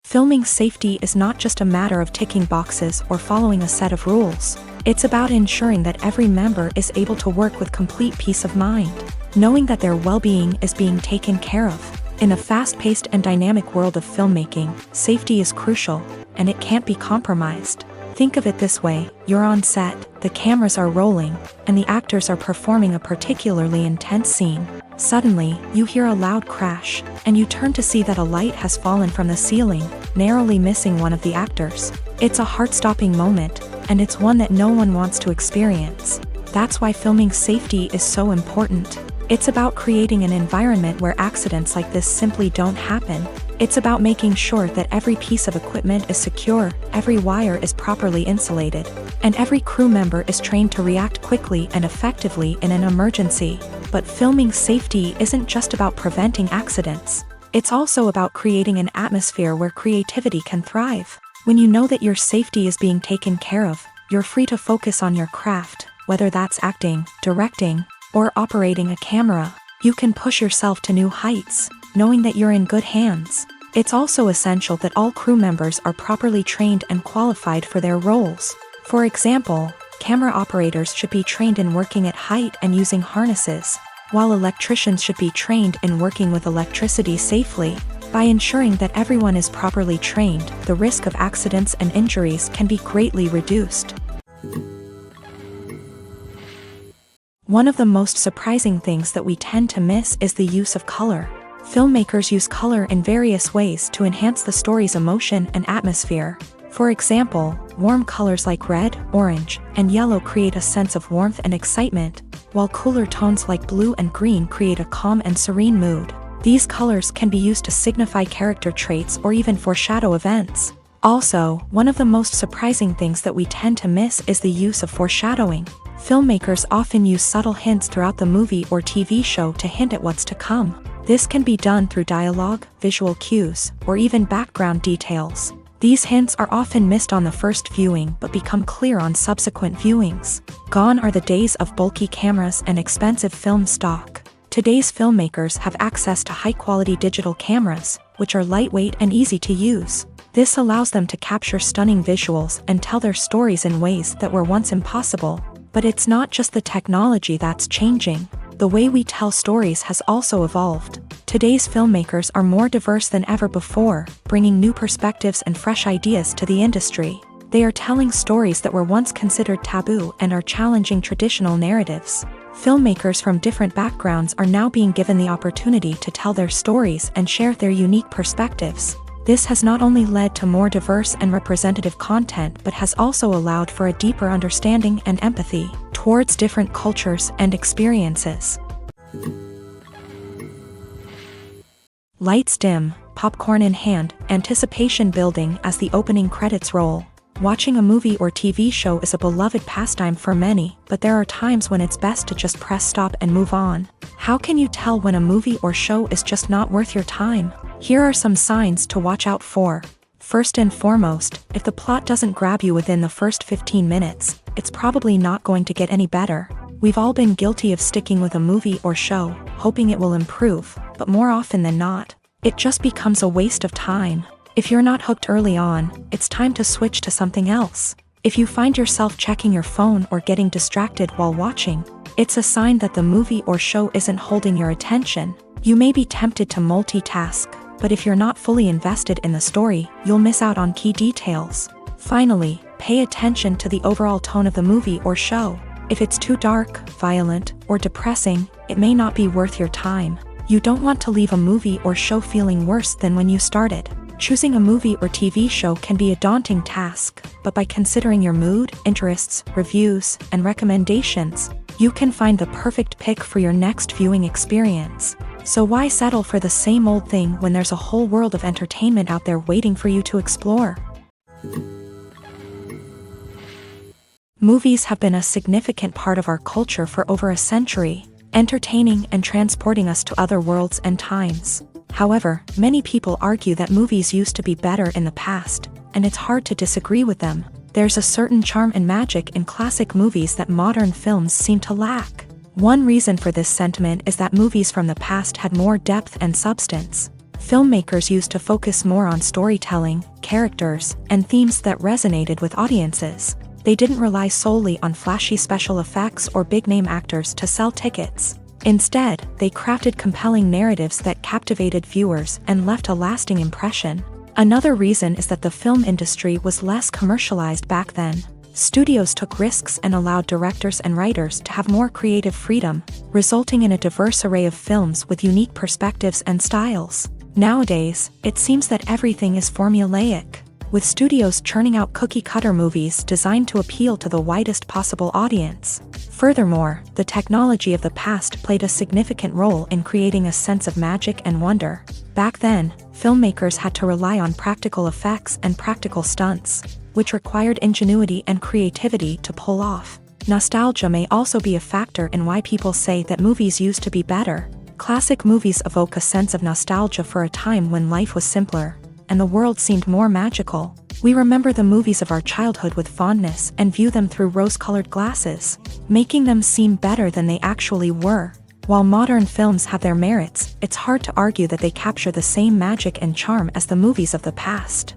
Filming safety is not just a matter of ticking boxes or following a set of rules. It's about ensuring that every member is able to work with complete peace of mind, knowing that their well-being is being taken care of. In a fast-paced and dynamic world of filmmaking, safety is crucial, and it can't be compromised. Think of it this way, you're on set, the cameras are rolling, and the actors are performing a particularly intense scene. Suddenly, you hear a loud crash, and you turn to see that a light has fallen from the ceiling, narrowly missing one of the actors. It's a heart-stopping moment, and it's one that no one wants to experience. That's why filming safety is so important. It's about creating an environment where accidents like this simply don't happen. It's about making sure that every piece of equipment is secure, every wire is properly insulated, and every crew member is trained to react quickly and effectively in an emergency. But filming safety isn't just about preventing accidents. It's also about creating an atmosphere where creativity can thrive. When you know that your safety is being taken care of, you're free to focus on your craft, whether that's acting, directing, or operating a camera. You can push yourself to new heights, knowing that you're in good hands. It's also essential that all crew members are properly trained and qualified for their roles. For example, camera operators should be trained in working at height and using harnesses, while electricians should be trained in working with electricity safely. By ensuring that everyone is properly trained, the risk of accidents and injuries can be greatly reduced. One of the most surprising things that we tend to miss is the use of color. Filmmakers use color in various ways to enhance the story's emotion and atmosphere. For example, warm colors like red, orange, and yellow create a sense of warmth and excitement, while cooler tones like blue and green create a calm and serene mood. These colors can be used to signify character traits or even foreshadow events. Also, one of the most surprising things that we tend to miss is the use of foreshadowing. Filmmakers often use subtle hints throughout the movie or TV show to hint at what's to come. This can be done through dialogue, visual cues, or even background details. These hints are often missed on the first viewing but become clear on subsequent viewings. Gone are the days of bulky cameras and expensive film stock. Today's filmmakers have access to high-quality digital cameras, which are lightweight and easy to use. This allows them to capture stunning visuals and tell their stories in ways that were once impossible. But it's not just the technology that's changing. The way we tell stories has also evolved. Today's filmmakers are more diverse than ever before, bringing new perspectives and fresh ideas to the industry. They are telling stories that were once considered taboo and are challenging traditional narratives. Filmmakers from different backgrounds are now being given the opportunity to tell their stories and share their unique perspectives. This has not only led to more diverse and representative content but has also allowed for a deeper understanding and empathy towards different cultures and experiences. Lights dim, popcorn in hand, anticipation building as the opening credits roll. Watching a movie or TV show is a beloved pastime for many, but there are times when it's best to just press stop and move on. How can you tell when a movie or show is just not worth your time? Here are some signs to watch out for. First and foremost, if the plot doesn't grab you within the first 15 minutes, it's probably not going to get any better. We've all been guilty of sticking with a movie or show, hoping it will improve, but more often than not, it just becomes a waste of time. If you're not hooked early on, it's time to switch to something else. If you find yourself checking your phone or getting distracted while watching, it's a sign that the movie or show isn't holding your attention. You may be tempted to multitask, but if you're not fully invested in the story, you'll miss out on key details. Finally, pay attention to the overall tone of the movie or show. If it's too dark, violent, or depressing, it may not be worth your time. You don't want to leave a movie or show feeling worse than when you started. Choosing a movie or TV show can be a daunting task, but by considering your mood, interests, reviews, and recommendations, you can find the perfect pick for your next viewing experience. So why settle for the same old thing when there's a whole world of entertainment out there waiting for you to explore? Movies have been a significant part of our culture for over a century, entertaining and transporting us to other worlds and times. However, many people argue that movies used to be better in the past, and it's hard to disagree with them. There's a certain charm and magic in classic movies that modern films seem to lack. One reason for this sentiment is that movies from the past had more depth and substance. Filmmakers used to focus more on storytelling, characters, and themes that resonated with audiences. They didn't rely solely on flashy special effects or big-name actors to sell tickets. Instead, they crafted compelling narratives that captivated viewers and left a lasting impression. Another reason is that the film industry was less commercialized back then. Studios took risks and allowed directors and writers to have more creative freedom, resulting in a diverse array of films with unique perspectives and styles. Nowadays, it seems that everything is formulaic, with studios churning out cookie-cutter movies designed to appeal to the widest possible audience. Furthermore, the technology of the past played a significant role in creating a sense of magic and wonder. Back then, filmmakers had to rely on practical effects and practical stunts, which required ingenuity and creativity to pull off. Nostalgia may also be a factor in why people say that movies used to be better. Classic movies evoke a sense of nostalgia for a time when life was simpler, and the world seemed more magical. We remember the movies of our childhood with fondness and view them through rose-colored glasses, making them seem better than they actually were. While modern films have their merits, it's hard to argue that they capture the same magic and charm as the movies of the past.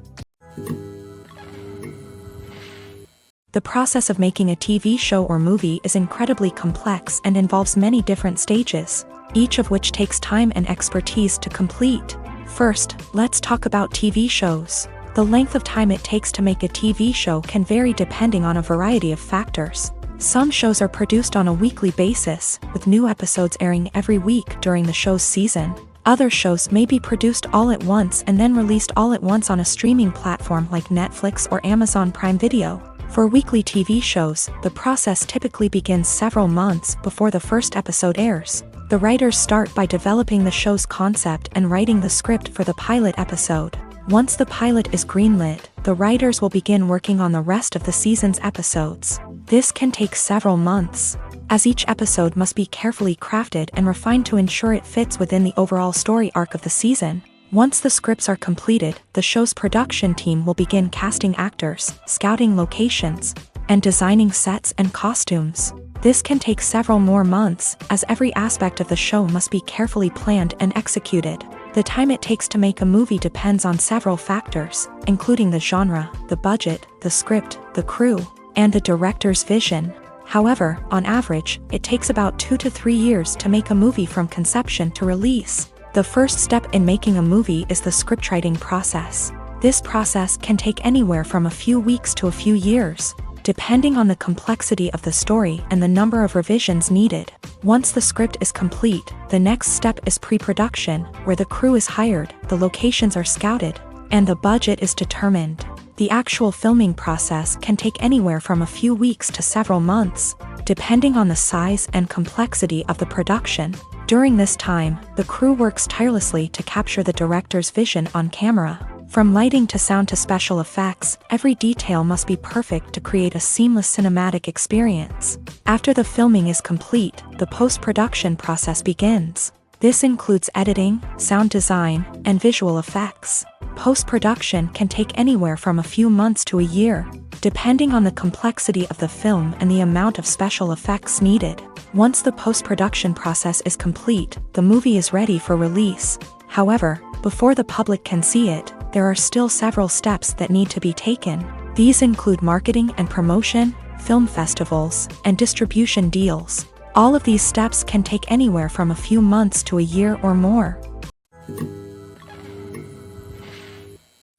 The process of making a TV show or movie is incredibly complex and involves many different stages, each of which takes time and expertise to complete. First, let's talk about TV shows. The length of time it takes to make a TV show can vary depending on a variety of factors. Some shows are produced on a weekly basis, with new episodes airing every week during the show's season. Other shows may be produced all at once and then released all at once on a streaming platform like Netflix or Amazon Prime Video. For weekly TV shows, the process typically begins several months before the first episode airs. The writers start by developing the show's concept and writing the script for the pilot episode. Once the pilot is greenlit, the writers will begin working on the rest of the season's episodes. This can take several months, as each episode must be carefully crafted and refined to ensure it fits within the overall story arc of the season. Once the scripts are completed, the show's production team will begin casting actors, scouting locations, and designing sets and costumes. This can take several more months, as every aspect of the show must be carefully planned and executed. The time it takes to make a movie depends on several factors, including the genre, the budget, the script, the crew, and the director's vision. However, on average, it takes about 2 to 3 years to make a movie from conception to release. The first step in making a movie is the scriptwriting process. This process can take anywhere from a few weeks to a few years, depending on the complexity of the story and the number of revisions needed. Once the script is complete, the next step is pre-production, where the crew is hired, the locations are scouted, and the budget is determined. The actual filming process can take anywhere from a few weeks to several months, depending on the size and complexity of the production. During this time, the crew works tirelessly to capture the director's vision on camera. From lighting to sound to special effects, every detail must be perfect to create a seamless cinematic experience. After the filming is complete, the post-production process begins. This includes editing, sound design, and visual effects. Post-production can take anywhere from a few months to a year, depending on the complexity of the film and the amount of special effects needed. Once the post-production process is complete, the movie is ready for release. However, before the public can see it, there are still several steps that need to be taken. These include marketing and promotion, film festivals, and distribution deals. All of these steps can take anywhere from a few months to a year or more.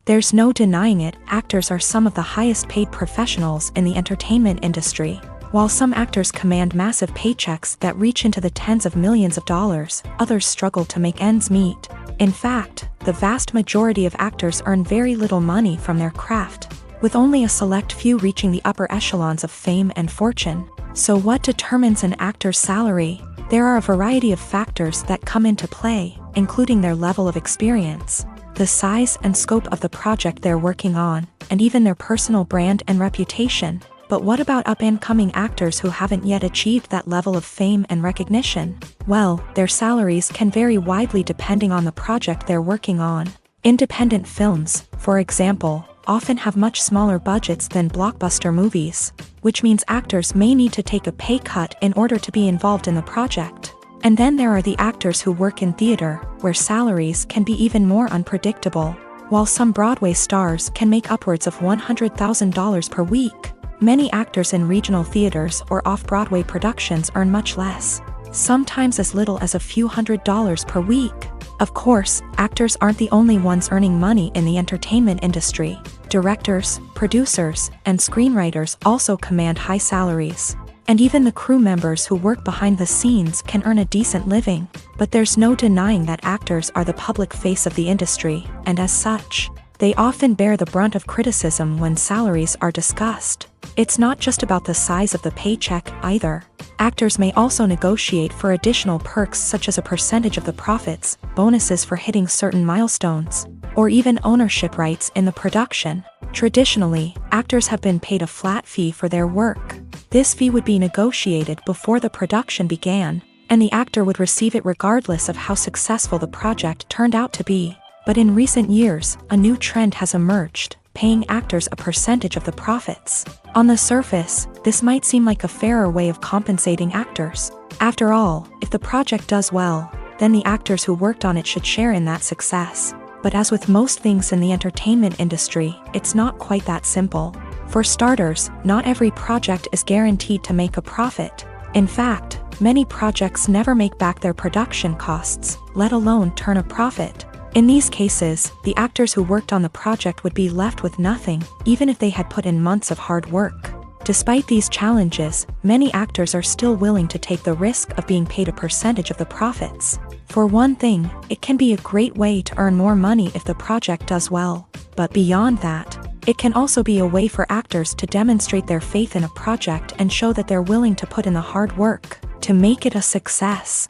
There's no denying it, actors are some of the highest paid professionals in the entertainment industry. While some actors command massive paychecks that reach into the tens of millions of dollars, others struggle to make ends meet. In fact, the vast majority of actors earn very little money from their craft, with only a select few reaching the upper echelons of fame and fortune. So what determines an actor's salary? There are a variety of factors that come into play, including their level of experience, the size and scope of the project they're working on, and even their personal brand and reputation. But what about up-and-coming actors who haven't yet achieved that level of fame and recognition? Well, their salaries can vary widely depending on the project they're working on. Independent films, for example, often have much smaller budgets than blockbuster movies, which means actors may need to take a pay cut in order to be involved in the project. And then there are the actors who work in theater, where salaries can be even more unpredictable. While some Broadway stars can make upwards of $100,000 per week, many actors in regional theaters or off-Broadway productions earn much less, sometimes as little as a few $100s per week. Of course, actors aren't the only ones earning money in the entertainment industry. Directors, producers, and screenwriters also command high salaries. And even the crew members who work behind the scenes can earn a decent living. But there's no denying that actors are the public face of the industry, and as such, they often bear the brunt of criticism when salaries are discussed. It's not just about the size of the paycheck either. Actors may also negotiate for additional perks such as a percentage of the profits, bonuses for hitting certain milestones, or even ownership rights in the production. Traditionally, actors have been paid a flat fee for their work. This fee would be negotiated before the production began, and the actor would receive it regardless of how successful the project turned out to be. But in recent years, a new trend has emerged, paying actors a percentage of the profits. On the surface, this might seem like a fairer way of compensating actors. After all, if the project does well, then the actors who worked on it should share in that success. But as with most things in the entertainment industry, it's not quite that simple. For starters, not every project is guaranteed to make a profit. In fact, many projects never make back their production costs, let alone turn a profit. In these cases, the actors who worked on the project would be left with nothing, even if they had put in months of hard work. Despite these challenges, many actors are still willing to take the risk of being paid a percentage of the profits. For one thing, it can be a great way to earn more money if the project does well. But beyond that, it can also be a way for actors to demonstrate their faith in a project and show that they're willing to put in the hard work to make it a success.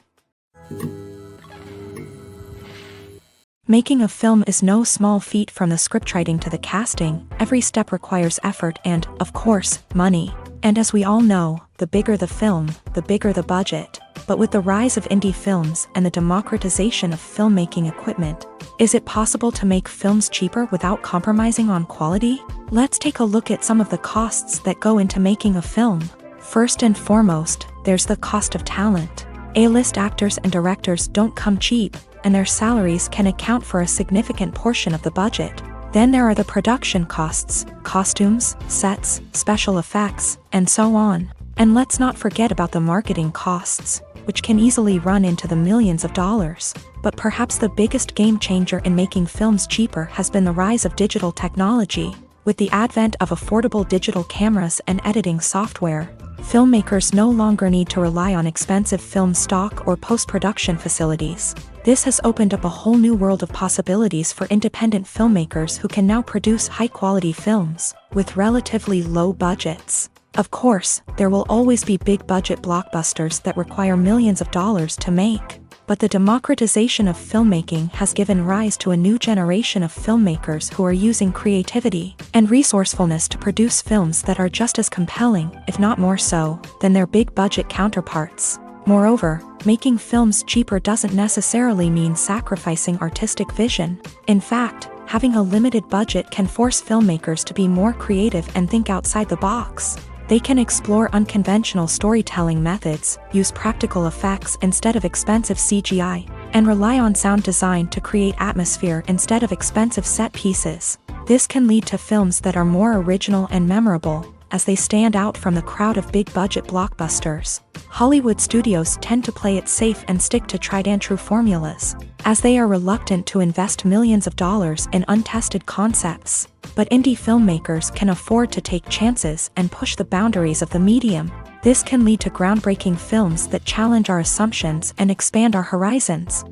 Making a film is no small feat. From the scriptwriting to the casting, every step requires effort and, of course, money. And as we all know, the bigger the film, the bigger the budget. But with the rise of indie films and the democratization of filmmaking equipment, is it possible to make films cheaper without compromising on quality? Let's take a look at some of the costs that go into making a film. First and foremost, there's the cost of talent. A-list actors and directors don't come cheap, and their salaries can account for a significant portion of the budget. Then there are the production costs, costumes, sets, special effects, and so on. And let's not forget about the marketing costs, which can easily run into the millions of dollars. But perhaps the biggest game changer in making films cheaper has been the rise of digital technology. With the advent of affordable digital cameras and editing software, filmmakers no longer need to rely on expensive film stock or post-production facilities. This has opened up a whole new world of possibilities for independent filmmakers who can now produce high-quality films with relatively low budgets. Of course, there will always be big-budget blockbusters that require millions of dollars to make. But the democratization of filmmaking has given rise to a new generation of filmmakers who are using creativity and resourcefulness to produce films that are just as compelling, if not more so, than their big-budget counterparts. Moreover, making films cheaper doesn't necessarily mean sacrificing artistic vision. In fact, having a limited budget can force filmmakers to be more creative and think outside the box. They can explore unconventional storytelling methods, use practical effects instead of expensive CGI, and rely on sound design to create atmosphere instead of expensive set pieces. This can lead to films that are more original and memorable, as they stand out from the crowd of big-budget blockbusters. Hollywood studios tend to play it safe and stick to tried-and-true formulas, as they are reluctant to invest millions of dollars in untested concepts. But indie filmmakers can afford to take chances and push the boundaries of the medium. This can lead to groundbreaking films that challenge our assumptions and expand our horizons.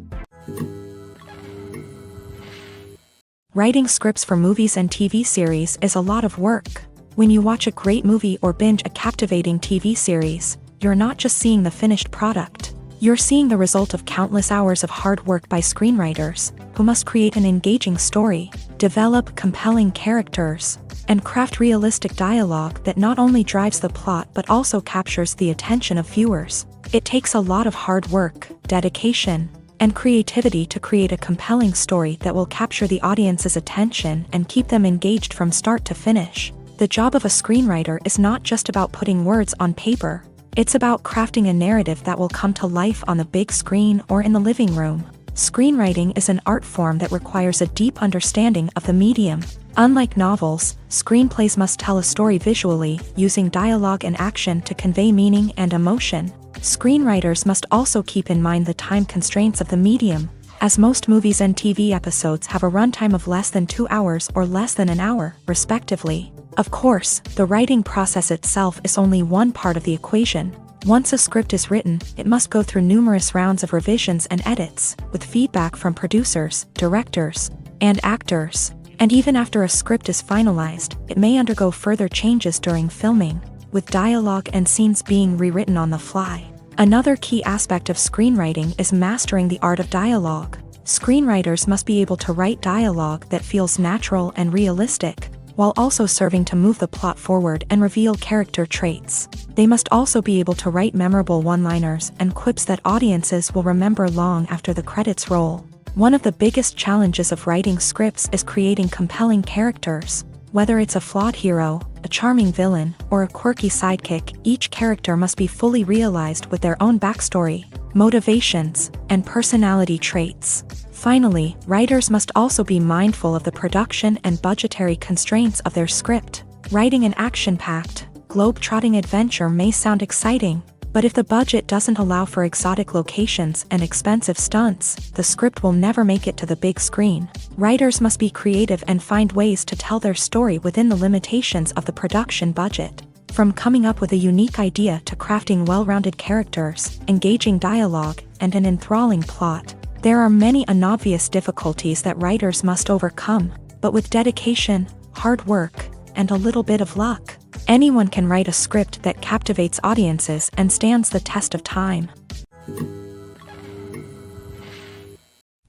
Writing scripts for movies and TV series is a lot of work. When you watch a great movie or binge a captivating TV series, you're not just seeing the finished product. You're seeing the result of countless hours of hard work by screenwriters, who must create an engaging story, develop compelling characters, and craft realistic dialogue that not only drives the plot but also captures the attention of viewers. It takes a lot of hard work, dedication, and creativity to create a compelling story that will capture the audience's attention and keep them engaged from start to finish. The job of a screenwriter is not just about putting words on paper. It's about crafting a narrative that will come to life on the big screen or in the living room. Screenwriting is an art form that requires a deep understanding of the medium. Unlike novels, screenplays must tell a story visually, using dialogue and action to convey meaning and emotion. Screenwriters must also keep in mind the time constraints of the medium, as most movies and TV episodes have a runtime of less than 2 hours or less than an hour, respectively. Of course, the writing process itself is only one part of the equation. Once a script is written, it must go through numerous rounds of revisions and edits, with feedback from producers, directors, and actors. And even after a script is finalized, it may undergo further changes during filming, with dialogue and scenes being rewritten on the fly. Another key aspect of screenwriting is mastering the art of dialogue. Screenwriters must be able to write dialogue that feels natural and realistic, while also serving to move the plot forward and reveal character traits. They must also be able to write memorable one-liners and quips that audiences will remember long after the credits roll. One of the biggest challenges of writing scripts is creating compelling characters. Whether it's a flawed hero, a charming villain, or a quirky sidekick, each character must be fully realized with their own backstory, motivations, and personality traits. Finally, writers must also be mindful of the production and budgetary constraints of their script. Writing an action-packed, globe-trotting adventure may sound exciting, but if the budget doesn't allow for exotic locations and expensive stunts, the script will never make it to the big screen. Writers must be creative and find ways to tell their story within the limitations of the production budget. From coming up with a unique idea to crafting well-rounded characters, engaging dialogue, and an enthralling plot, there are many unobvious difficulties that writers must overcome, but with dedication, hard work, and a little bit of luck, anyone can write a script that captivates audiences and stands the test of time.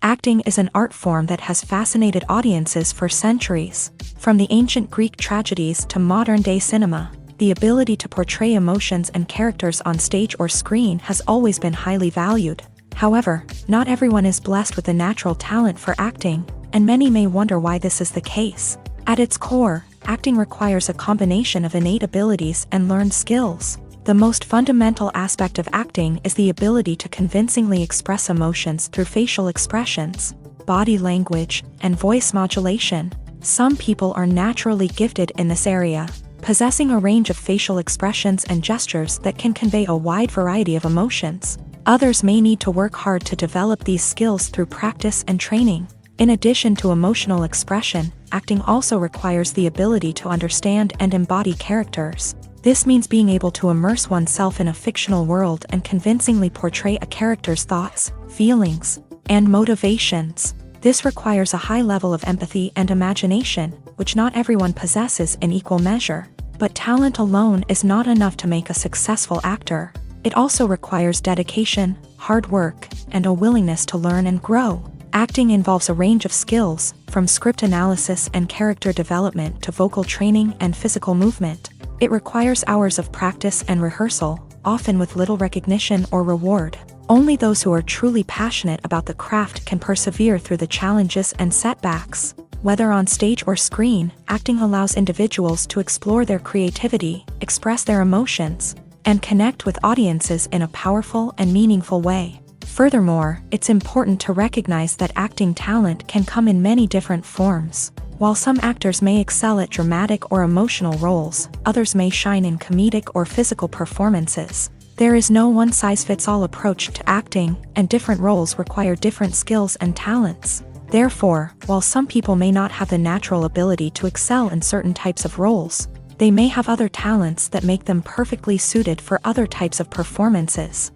Acting is an art form that has fascinated audiences for centuries. From the ancient Greek tragedies to modern-day cinema, the ability to portray emotions and characters on stage or screen has always been highly valued. However, not everyone is blessed with the natural talent for acting, and many may wonder why this is the case. At its core, acting requires a combination of innate abilities and learned skills. The most fundamental aspect of acting is the ability to convincingly express emotions through facial expressions, body language, and voice modulation. Some people are naturally gifted in this area, possessing a range of facial expressions and gestures that can convey a wide variety of emotions. Others may need to work hard to develop these skills through practice and training. In addition to emotional expression, acting also requires the ability to understand and embody characters. This means being able to immerse oneself in a fictional world and convincingly portray a character's thoughts, feelings, and motivations. This requires a high level of empathy and imagination, which not everyone possesses in equal measure. But talent alone is not enough to make a successful actor. It also requires dedication, hard work, and a willingness to learn and grow. Acting involves a range of skills, from script analysis and character development to vocal training and physical movement. It requires hours of practice and rehearsal, often with little recognition or reward. Only those who are truly passionate about the craft can persevere through the challenges and setbacks. Whether on stage or screen, acting allows individuals to explore their creativity, express their emotions, and connect with audiences in a powerful and meaningful way. Furthermore, it's important to recognize that acting talent can come in many different forms. While some actors may excel at dramatic or emotional roles, others may shine in comedic or physical performances. There is no one-size-fits-all approach to acting, and different roles require different skills and talents. Therefore, while some people may not have the natural ability to excel in certain types of roles, they may have other talents that make them perfectly suited for other types of performances.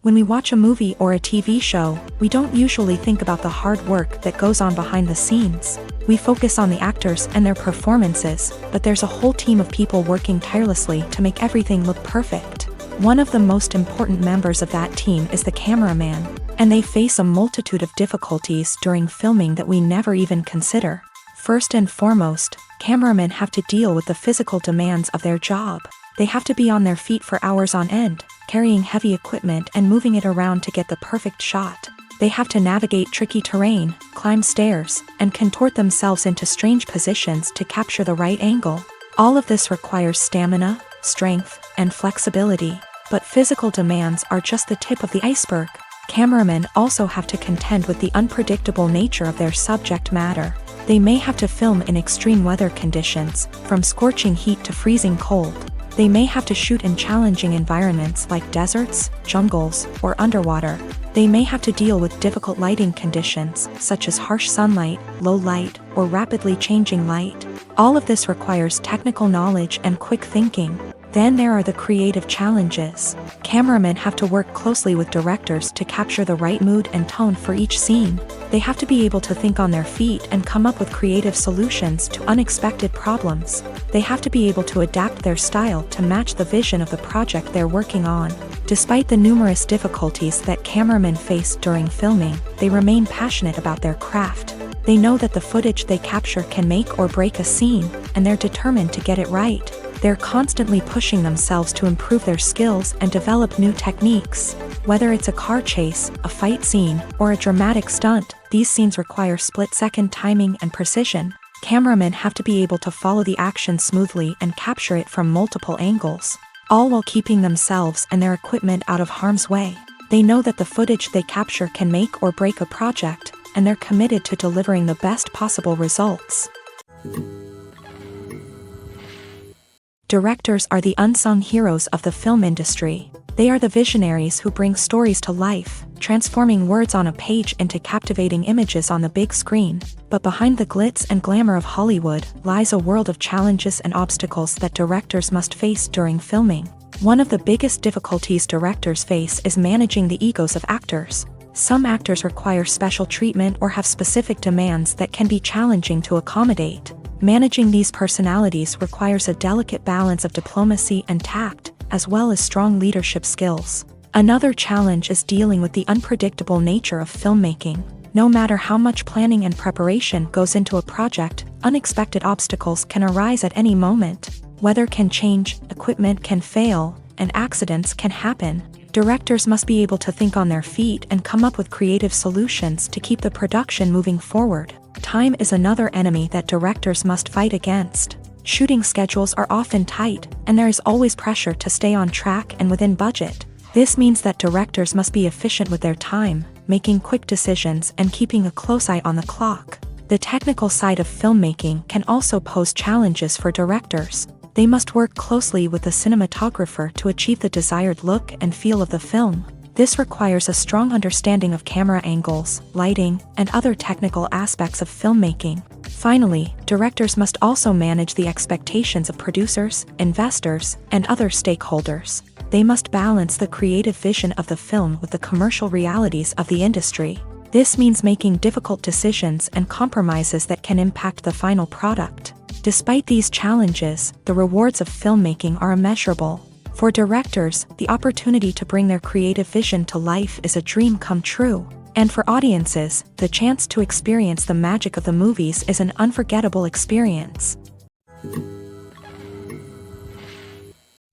When we watch a movie or a TV show, we don't usually think about the hard work that goes on behind the scenes. We focus on the actors and their performances, but there's a whole team of people working tirelessly to make everything look perfect. One of the most important members of that team is the cameraman, and they face a multitude of difficulties during filming that we never even consider. First and foremost, cameramen have to deal with the physical demands of their job. They have to be on their feet for hours on end, carrying heavy equipment and moving it around to get the perfect shot. They have to navigate tricky terrain, climb stairs, and contort themselves into strange positions to capture the right angle. All of this requires stamina, strength, and flexibility. But physical demands are just the tip of the iceberg. Cameramen also have to contend with the unpredictable nature of their subject matter. They may have to film in extreme weather conditions, from scorching heat to freezing cold. They may have to shoot in challenging environments like deserts, jungles, or underwater. They may have to deal with difficult lighting conditions, such as harsh sunlight, low light, or rapidly changing light. All of this requires technical knowledge and quick thinking. Then there are the creative challenges. Cameramen have to work closely with directors to capture the right mood and tone for each scene. They have to be able to think on their feet and come up with creative solutions to unexpected problems. They have to be able to adapt their style to match the vision of the project they're working on. Despite the numerous difficulties that cameramen face during filming, they remain passionate about their craft. They know that the footage they capture can make or break a scene, and they're determined to get it right. They're constantly pushing themselves to improve their skills and develop new techniques. Whether it's a car chase, a fight scene, or a dramatic stunt, these scenes require split-second timing and precision. Cameramen have to be able to follow the action smoothly and capture it from multiple angles, all while keeping themselves and their equipment out of harm's way. They know that the footage they capture can make or break a project, and they're committed to delivering the best possible results. Directors are the unsung heroes of the film industry. They are the visionaries who bring stories to life, transforming words on a page into captivating images on the big screen. But behind the glitz and glamour of Hollywood lies a world of challenges and obstacles that directors must face during filming. One of the biggest difficulties directors face is managing the egos of actors. Some actors require special treatment or have specific demands that can be challenging to accommodate. Managing these personalities requires a delicate balance of diplomacy and tact, as well as strong leadership skills. Another challenge is dealing with the unpredictable nature of filmmaking. No matter how much planning and preparation goes into a project, unexpected obstacles can arise at any moment. Weather can change, equipment can fail, and accidents can happen. Directors must be able to think on their feet and come up with creative solutions to keep the production moving forward. Time is another enemy that directors must fight against. Shooting schedules are often tight, and there is always pressure to stay on track and within budget. This means that directors must be efficient with their time, making quick decisions and keeping a close eye on the clock. The technical side of filmmaking can also pose challenges for directors. They must work closely with the cinematographer to achieve the desired look and feel of the film. This requires a strong understanding of camera angles, lighting, and other technical aspects of filmmaking. Finally, directors must also manage the expectations of producers, investors, and other stakeholders. They must balance the creative vision of the film with the commercial realities of the industry. This means making difficult decisions and compromises that can impact the final product. Despite these challenges, the rewards of filmmaking are immeasurable. For directors, the opportunity to bring their creative vision to life is a dream come true. And for audiences, the chance to experience the magic of the movies is an unforgettable experience.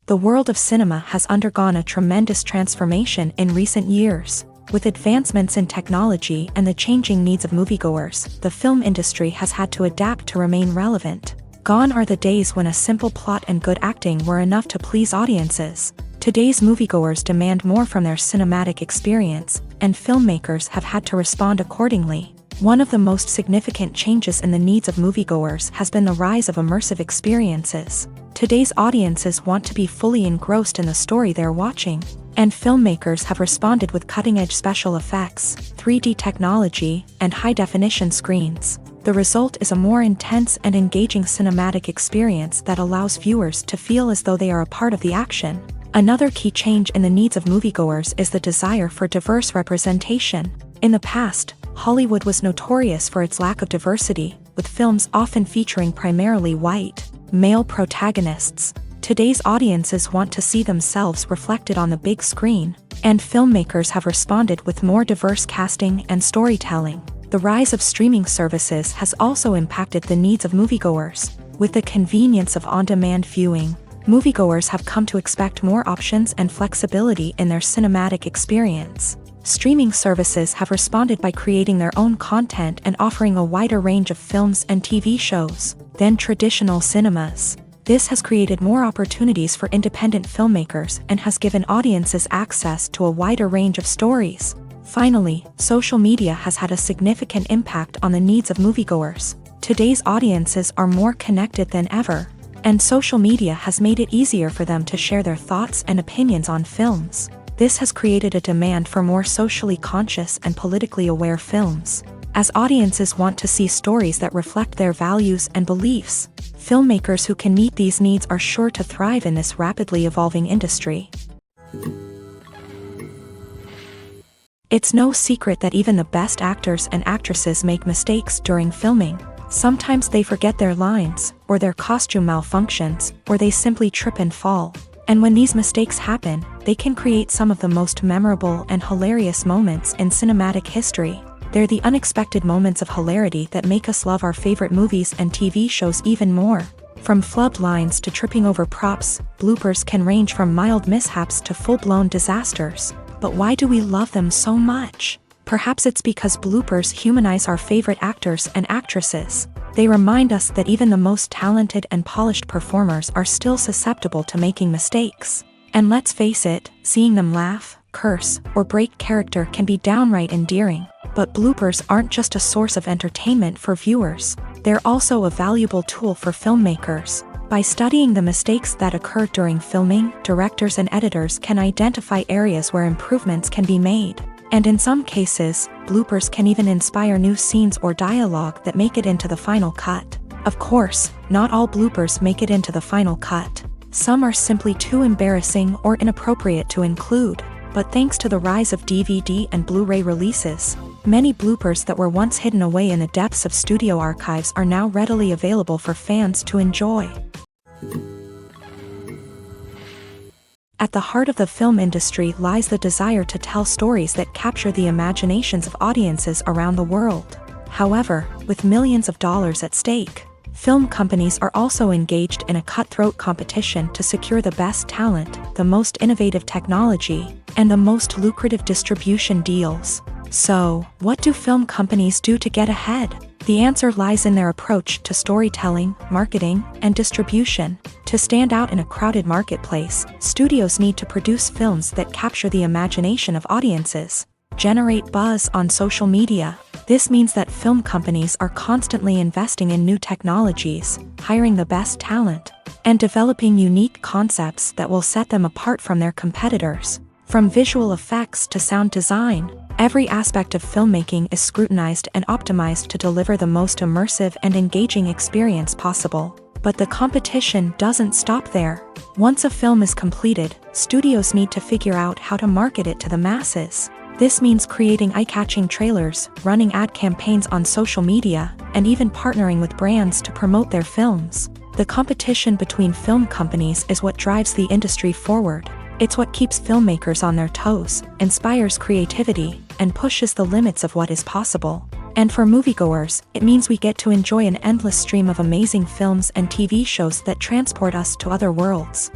The world of cinema has undergone a tremendous transformation in recent years. With advancements in technology and the changing needs of moviegoers, the film industry has had to adapt to remain relevant. Gone are the days when a simple plot and good acting were enough to please audiences. Today's moviegoers demand more from their cinematic experience, and filmmakers have had to respond accordingly. One of the most significant changes in the needs of moviegoers has been the rise of immersive experiences. Today's audiences want to be fully engrossed in the story they're watching, and filmmakers have responded with cutting-edge special effects, 3D technology, and high-definition screens. The result is a more intense and engaging cinematic experience that allows viewers to feel as though they are a part of the action. Another key change in the needs of moviegoers is the desire for diverse representation. In the past, Hollywood was notorious for its lack of diversity, with films often featuring primarily white, male protagonists. Today's audiences want to see themselves reflected on the big screen, and filmmakers have responded with more diverse casting and storytelling. The rise of streaming services has also impacted the needs of moviegoers. With the convenience of on-demand viewing, moviegoers have come to expect more options and flexibility in their cinematic experience. Streaming services have responded by creating their own content and offering a wider range of films and TV shows than traditional cinemas. This has created more opportunities for independent filmmakers and has given audiences access to a wider range of stories. Finally, social media has had a significant impact on the needs of moviegoers. Today's audiences are more connected than ever, and social media has made it easier for them to share their thoughts and opinions on films. This has created a demand for more socially conscious and politically aware films, as audiences want to see stories that reflect their values and beliefs. Filmmakers who can meet these needs are sure to thrive in this rapidly evolving industry. It's no secret that even the best actors and actresses make mistakes during filming. Sometimes they forget their lines, or their costume malfunctions, or they simply trip and fall. And when these mistakes happen, they can create some of the most memorable and hilarious moments in cinematic history. They're the unexpected moments of hilarity that make us love our favorite movies and TV shows even more. From flubbed lines to tripping over props, bloopers can range from mild mishaps to full-blown disasters. But why do we love them so much? Perhaps it's because bloopers humanize our favorite actors and actresses. They remind us that even the most talented and polished performers are still susceptible to making mistakes. And let's face it, seeing them laugh, curse, or break character can be downright endearing. But bloopers aren't just a source of entertainment for viewers. They're also a valuable tool for filmmakers. By studying the mistakes that occur during filming, directors and editors can identify areas where improvements can be made. And in some cases, bloopers can even inspire new scenes or dialogue that make it into the final cut. Of course, not all bloopers make it into the final cut. Some are simply too embarrassing or inappropriate to include. But thanks to the rise of DVD and Blu-ray releases, many bloopers that were once hidden away in the depths of studio archives are now readily available for fans to enjoy. At the heart of the film industry lies the desire to tell stories that capture the imaginations of audiences around the world. However, with millions of dollars at stake, film companies are also engaged in a cutthroat competition to secure the best talent, the most innovative technology, and the most lucrative distribution deals. So, what do film companies do to get ahead? The answer lies in their approach to storytelling, marketing, and distribution. To stand out in a crowded marketplace, studios need to produce films that capture the imagination of audiences, generate buzz on social media. This means that film companies are constantly investing in new technologies, hiring the best talent, and developing unique concepts that will set them apart from their competitors. From visual effects to sound design, every aspect of filmmaking is scrutinized and optimized to deliver the most immersive and engaging experience possible. But the competition doesn't stop there. Once a film is completed, studios need to figure out how to market it to the masses. This means creating eye-catching trailers, running ad campaigns on social media, and even partnering with brands to promote their films. The competition between film companies is what drives the industry forward. It's what keeps filmmakers on their toes, inspires creativity, and pushes the limits of what is possible. And for moviegoers, it means we get to enjoy an endless stream of amazing films and TV shows that transport us to other worlds.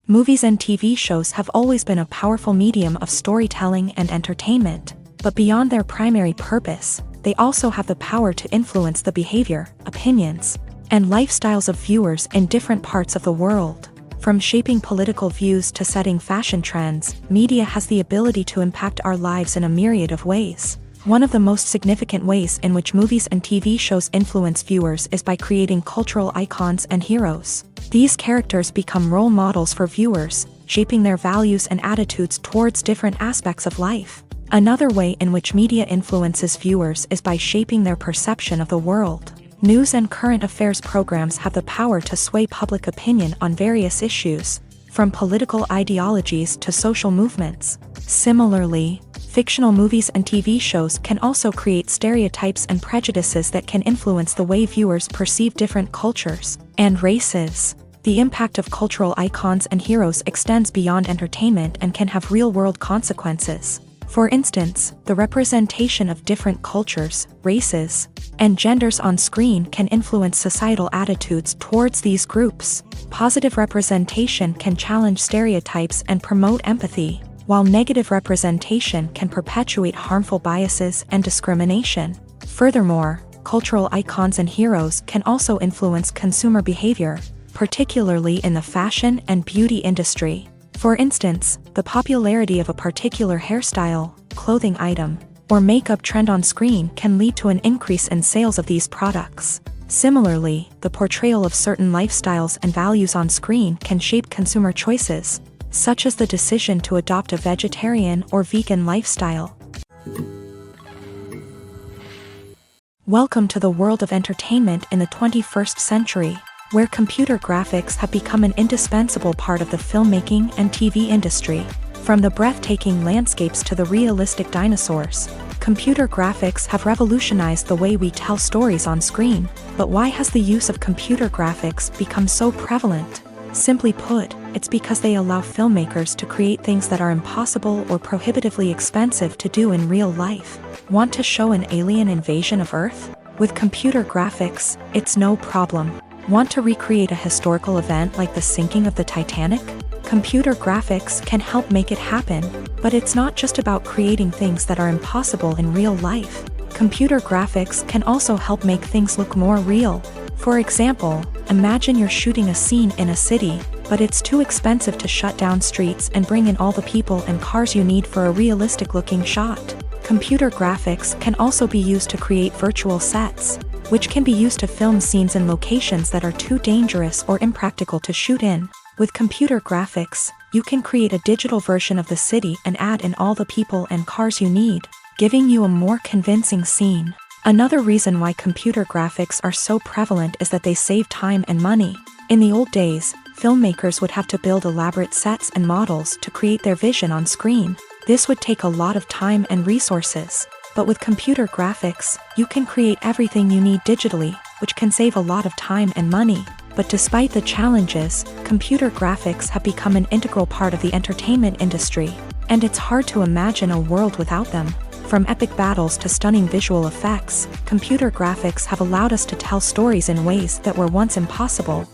Movies and TV shows have always been a powerful medium of storytelling and entertainment, but beyond their primary purpose, they also have the power to influence the behavior, opinions, and lifestyles of viewers in different parts of the world. From shaping political views to setting fashion trends, media has the ability to impact our lives in a myriad of ways. One of the most significant ways in which movies and TV shows influence viewers is by creating cultural icons and heroes. These characters become role models for viewers, shaping their values and attitudes towards different aspects of life. Another way in which media influences viewers is by shaping their perception of the world. News and current affairs programs have the power to sway public opinion on various issues, from political ideologies to social movements. Similarly, fictional movies and TV shows can also create stereotypes and prejudices that can influence the way viewers perceive different cultures and races. The impact of cultural icons and heroes extends beyond entertainment and can have real-world consequences. For instance, the representation of different cultures, races, and genders on screen can influence societal attitudes towards these groups. Positive representation can challenge stereotypes and promote empathy, while negative representation can perpetuate harmful biases and discrimination. Furthermore, cultural icons and heroes can also influence consumer behavior, particularly in the fashion and beauty industry. For instance, the popularity of a particular hairstyle, clothing item, or makeup trend on screen can lead to an increase in sales of these products. Similarly, the portrayal of certain lifestyles and values on screen can shape consumer choices, such as the decision to adopt a vegetarian or vegan lifestyle. Welcome to the world of entertainment in the 21st century, where computer graphics have become an indispensable part of the filmmaking and TV industry. From the breathtaking landscapes to the realistic dinosaurs, computer graphics have revolutionized the way we tell stories on screen. But why has the use of computer graphics become so prevalent? Simply put, it's because they allow filmmakers to create things that are impossible or prohibitively expensive to do in real life. Want to show an alien invasion of Earth? With computer graphics, it's no problem. Want to recreate a historical event like the sinking of the Titanic? Computer graphics can help make it happen, but it's not just about creating things that are impossible in real life. Computer graphics can also help make things look more real. For example, imagine you're shooting a scene in a city, but it's too expensive to shut down streets and bring in all the people and cars you need for a realistic-looking shot. Computer graphics can also be used to create virtual sets, which can be used to film scenes in locations that are too dangerous or impractical to shoot in. With computer graphics, you can create a digital version of the city and add in all the people and cars you need, giving you a more convincing scene. Another reason why computer graphics are so prevalent is that they save time and money. In the old days, filmmakers would have to build elaborate sets and models to create their vision on screen. This would take a lot of time and resources. But with computer graphics, you can create everything you need digitally, which can save a lot of time and money. But despite the challenges, computer graphics have become an integral part of the entertainment industry, and it's hard to imagine a world without them. From epic battles to stunning visual effects, computer graphics have allowed us to tell stories in ways that were once impossible.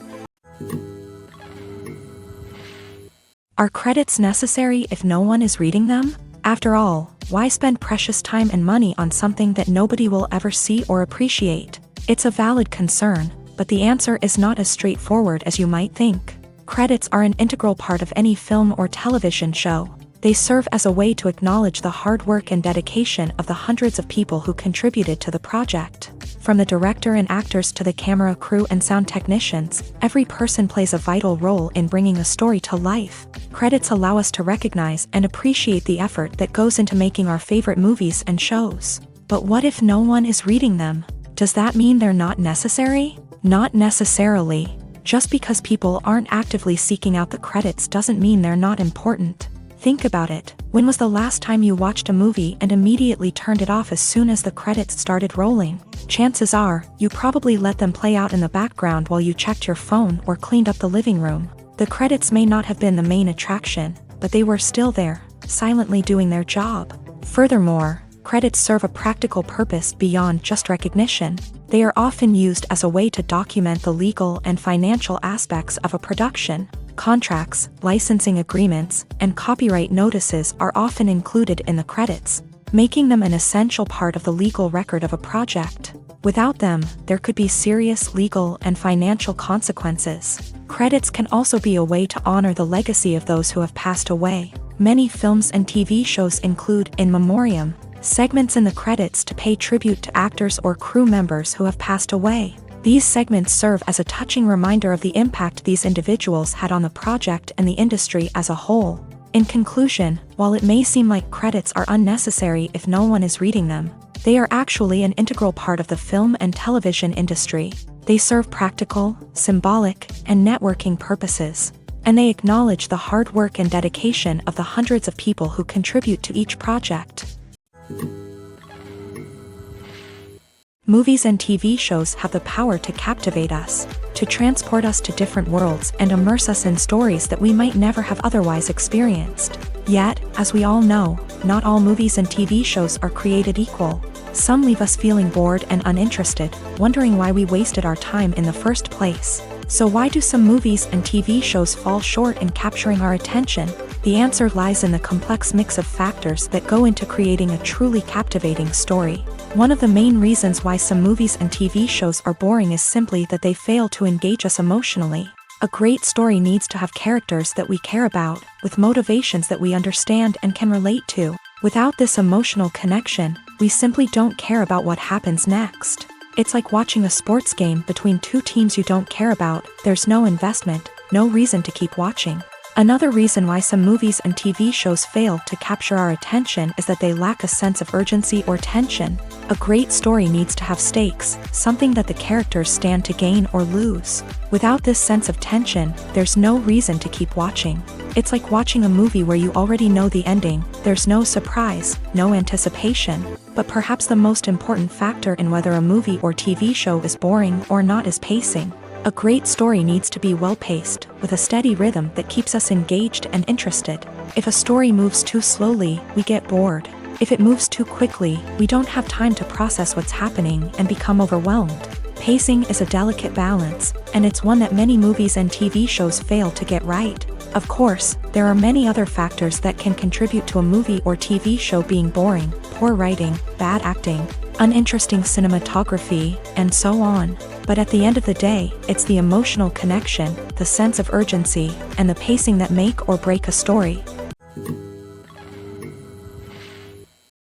Are credits necessary if no one is reading them? After all, why spend precious time and money on something that nobody will ever see or appreciate? It's a valid concern, but the answer is not as straightforward as you might think. Credits are an integral part of any film or television show. They serve as a way to acknowledge the hard work and dedication of the hundreds of people who contributed to the project. From the director and actors to the camera crew and sound technicians, every person plays a vital role in bringing a story to life. Credits allow us to recognize and appreciate the effort that goes into making our favorite movies and shows. But what if no one is reading them? Does that mean they're not necessary? Not necessarily. Just because people aren't actively seeking out the credits doesn't mean they're not important. Think about it. When was the last time you watched a movie and immediately turned it off as soon as the credits started rolling? Chances are, you probably let them play out in the background while you checked your phone or cleaned up the living room. The credits may not have been the main attraction, but they were still there, silently doing their job. Furthermore, credits serve a practical purpose beyond just recognition. They are often used as a way to document the legal and financial aspects of a production. Contracts, licensing agreements, and copyright notices are often included in the credits, making them an essential part of the legal record of a project. Without them, there could be serious legal and financial consequences. Credits can also be a way to honor the legacy of those who have passed away. Many films and TV shows include in memoriam segments in the credits to pay tribute to actors or crew members who have passed away. These segments serve as a touching reminder of the impact these individuals had on the project and the industry as a whole. In conclusion, while it may seem like credits are unnecessary if no one is reading them, they are actually an integral part of the film and television industry. They serve practical, symbolic, and networking purposes, and they acknowledge the hard work and dedication of the hundreds of people who contribute to each project. Movies and TV shows have the power to captivate us, to transport us to different worlds and immerse us in stories that we might never have otherwise experienced. Yet, as we all know, not all movies and TV shows are created equal. Some leave us feeling bored and uninterested, wondering why we wasted our time in the first place. So why do some movies and TV shows fall short in capturing our attention? The answer lies in the complex mix of factors that go into creating a truly captivating story. One of the main reasons why some movies and TV shows are boring is simply that they fail to engage us emotionally. A great story needs to have characters that we care about, with motivations that we understand and can relate to. Without this emotional connection, we simply don't care about what happens next. It's like watching a sports game between two teams you don't care about. There's no investment, no reason to keep watching. Another reason why some movies and TV shows fail to capture our attention is that they lack a sense of urgency or tension. A great story needs to have stakes, something that the characters stand to gain or lose. Without this sense of tension, there's no reason to keep watching. It's like watching a movie where you already know the ending. There's no surprise, no anticipation. But perhaps the most important factor in whether a movie or TV show is boring or not is pacing. A great story needs to be well-paced, with a steady rhythm that keeps us engaged and interested. If a story moves too slowly, we get bored. If it moves too quickly, we don't have time to process what's happening and become overwhelmed. Pacing is a delicate balance, and it's one that many movies and TV shows fail to get right. Of course, there are many other factors that can contribute to a movie or TV show being boring: poor writing, bad acting, uninteresting cinematography, and so on. But at the end of the day, it's the emotional connection, the sense of urgency, and the pacing that make or break a story.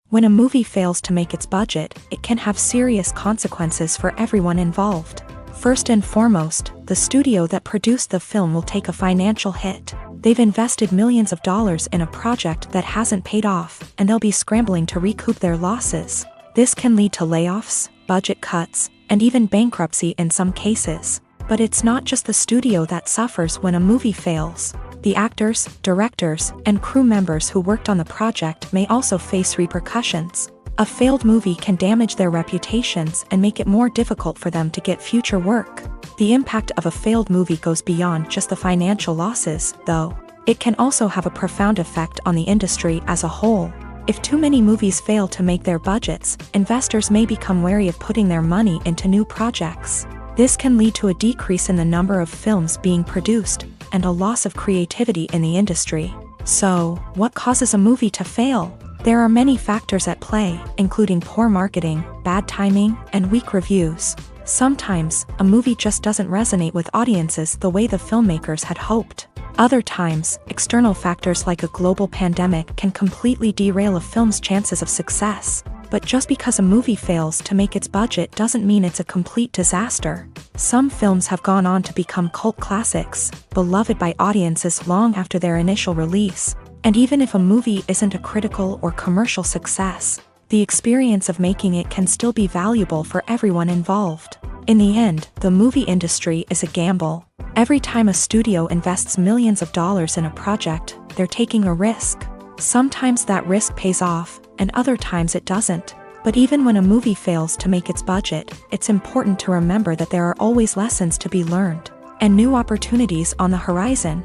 When a movie fails to make its budget, it can have serious consequences for everyone involved. First and foremost, the studio that produced the film will take a financial hit. They've invested millions of dollars in a project that hasn't paid off, and they'll be scrambling to recoup their losses. This can lead to layoffs, budget cuts, and even bankruptcy in some cases. But it's not just the studio that suffers when a movie fails. The actors, directors, and crew members who worked on the project may also face repercussions. A failed movie can damage their reputations and make it more difficult for them to get future work. The impact of a failed movie goes beyond just the financial losses, though. It can also have a profound effect on the industry as a whole. If too many movies fail to make their budgets, investors may become wary of putting their money into new projects. This can lead to a decrease in the number of films being produced, and a loss of creativity in the industry. So, what causes a movie to fail? There are many factors at play, including poor marketing, bad timing, and weak reviews. Sometimes, a movie just doesn't resonate with audiences the way the filmmakers had hoped. Other times, external factors like a global pandemic can completely derail a film's chances of success. But just because a movie fails to make its budget doesn't mean it's a complete disaster. Some films have gone on to become cult classics, beloved by audiences long after their initial release. And even if a movie isn't a critical or commercial success, the experience of making it can still be valuable for everyone involved. In the end, the movie industry is a gamble. Every time a studio invests millions of dollars in a project, they're taking a risk. Sometimes that risk pays off, and other times it doesn't. But even when a movie fails to make its budget, it's important to remember that there are always lessons to be learned, and new opportunities on the horizon.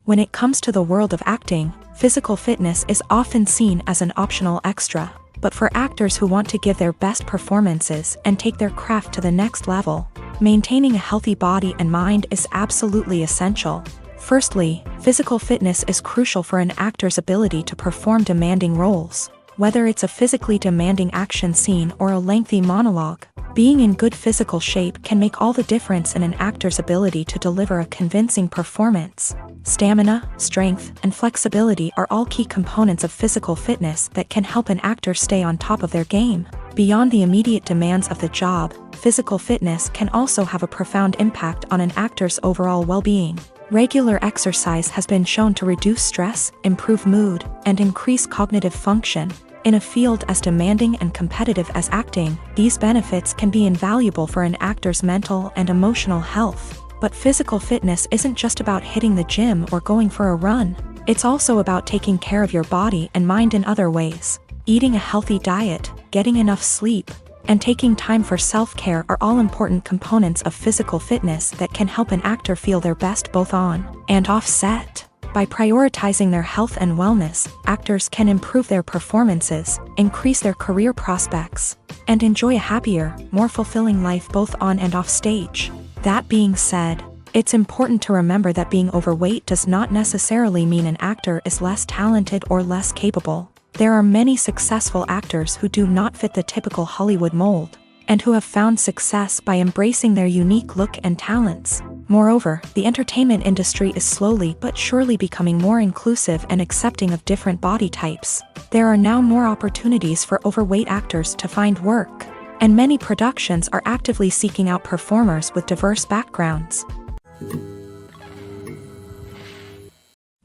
When it comes to the world of acting, physical fitness is often seen as an optional extra. But for actors who want to give their best performances and take their craft to the next level, maintaining a healthy body and mind is absolutely essential. Firstly, physical fitness is crucial for an actor's ability to perform demanding roles. Whether it's a physically demanding action scene or a lengthy monologue, being in good physical shape can make all the difference in an actor's ability to deliver a convincing performance. Stamina, strength, and flexibility are all key components of physical fitness that can help an actor stay on top of their game. Beyond the immediate demands of the job, physical fitness can also have a profound impact on an actor's overall well-being. Regular exercise has been shown to reduce stress, improve mood, and increase cognitive function. In a field as demanding and competitive as acting, these benefits can be invaluable for an actor's mental and emotional health. But physical fitness isn't just about hitting the gym or going for a run. It's also about taking care of your body and mind in other ways. Eating a healthy diet, getting enough sleep, and taking time for self-care are all important components of physical fitness that can help an actor feel their best both on and off set. By prioritizing their health and wellness, actors can improve their performances, increase their career prospects, and enjoy a happier, more fulfilling life both on and off stage. That being said, it's important to remember that being overweight does not necessarily mean an actor is less talented or less capable. There are many successful actors who do not fit the typical Hollywood mold, and who have found success by embracing their unique look and talents. Moreover, the entertainment industry is slowly but surely becoming more inclusive and accepting of different body types. There are now more opportunities for overweight actors to find work, and many productions are actively seeking out performers with diverse backgrounds.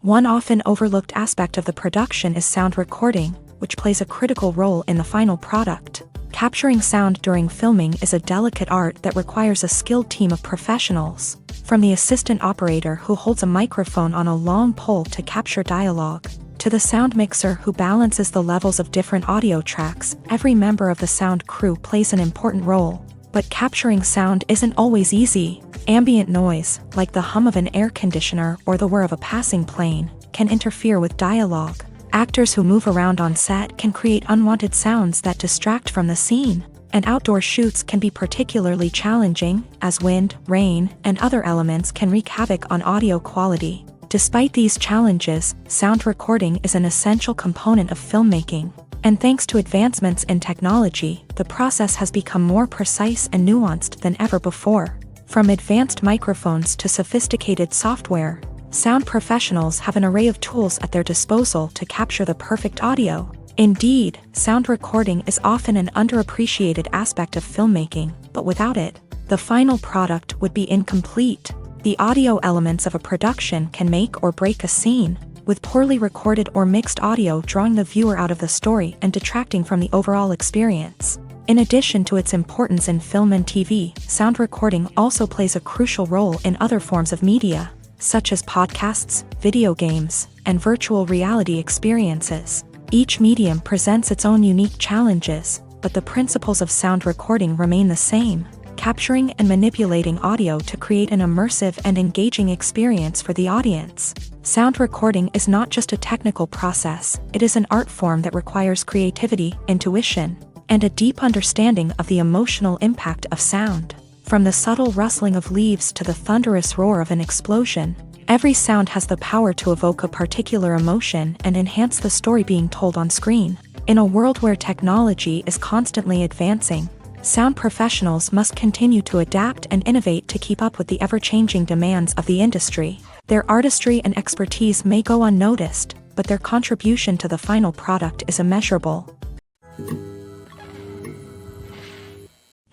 One often overlooked aspect of the production is sound recording, which plays a critical role in the final product. Capturing sound during filming is a delicate art that requires a skilled team of professionals, from the assistant operator who holds a microphone on a long pole to capture dialogue, to the sound mixer who balances the levels of different audio tracks. Every member of the sound crew plays an important role. But capturing sound isn't always easy. Ambient noise, like the hum of an air conditioner or the whir of a passing plane, can interfere with dialogue. Actors who move around on set can create unwanted sounds that distract from the scene, and outdoor shoots can be particularly challenging, as wind, rain, and other elements can wreak havoc on audio quality. Despite these challenges, sound recording is an essential component of filmmaking, and thanks to advancements in technology, the process has become more precise and nuanced than ever before. From advanced microphones to sophisticated software, sound professionals have an array of tools at their disposal to capture the perfect audio. Indeed, sound recording is often an underappreciated aspect of filmmaking, but without it, the final product would be incomplete. The audio elements of a production can make or break a scene, with poorly recorded or mixed audio drawing the viewer out of the story and detracting from the overall experience. In addition to its importance in film and TV, sound recording also plays a crucial role in other forms of media, such as podcasts, video games, and virtual reality experiences. Each medium presents its own unique challenges, but the principles of sound recording remain the same: capturing and manipulating audio to create an immersive and engaging experience for the audience. Sound recording is not just a technical process, it is an art form that requires creativity, intuition, and a deep understanding of the emotional impact of sound. From the subtle rustling of leaves to the thunderous roar of an explosion, every sound has the power to evoke a particular emotion and enhance the story being told on screen. In a world where technology is constantly advancing, sound professionals must continue to adapt and innovate to keep up with the ever-changing demands of the industry. Their artistry and expertise may go unnoticed, but their contribution to the final product is immeasurable.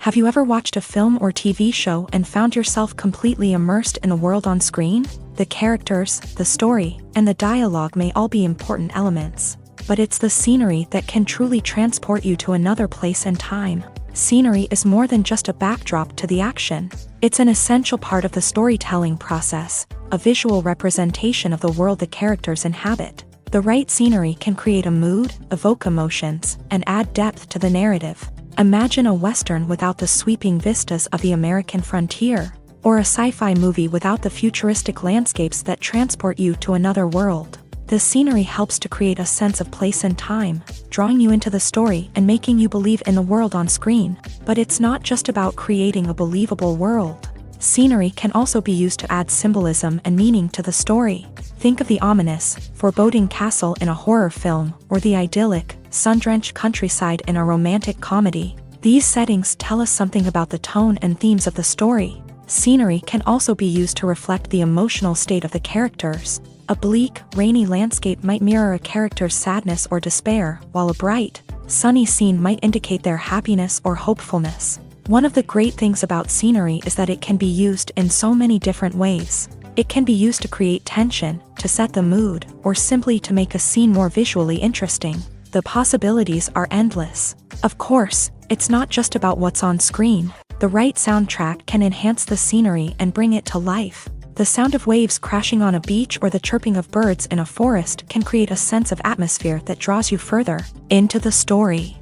Have you ever watched a film or TV show and found yourself completely immersed in the world on screen? The characters, the story, and the dialogue may all be important elements, but it's the scenery that can truly transport you to another place and time. Scenery is more than just a backdrop to the action. It's an essential part of the storytelling process, a visual representation of the world the characters inhabit. The right scenery can create a mood, evoke emotions, and add depth to the narrative. Imagine a Western without the sweeping vistas of the American frontier, or a sci-fi movie without the futuristic landscapes that transport you to another world. The scenery helps to create a sense of place and time, drawing you into the story and making you believe in the world on screen. But it's not just about creating a believable world. Scenery can also be used to add symbolism and meaning to the story. Think of the ominous, foreboding castle in a horror film, or the idyllic, sun-drenched countryside in a romantic comedy. These settings tell us something about the tone and themes of the story. Scenery can also be used to reflect the emotional state of the characters. A bleak, rainy landscape might mirror a character's sadness or despair, while a bright, sunny scene might indicate their happiness or hopefulness. One of the great things about scenery is that it can be used in so many different ways. It can be used to create tension, to set the mood, or simply to make a scene more visually interesting. The possibilities are endless. Of course, it's not just about what's on screen. The right soundtrack can enhance the scenery and bring it to life. The sound of waves crashing on a beach or the chirping of birds in a forest can create a sense of atmosphere that draws you further into the story.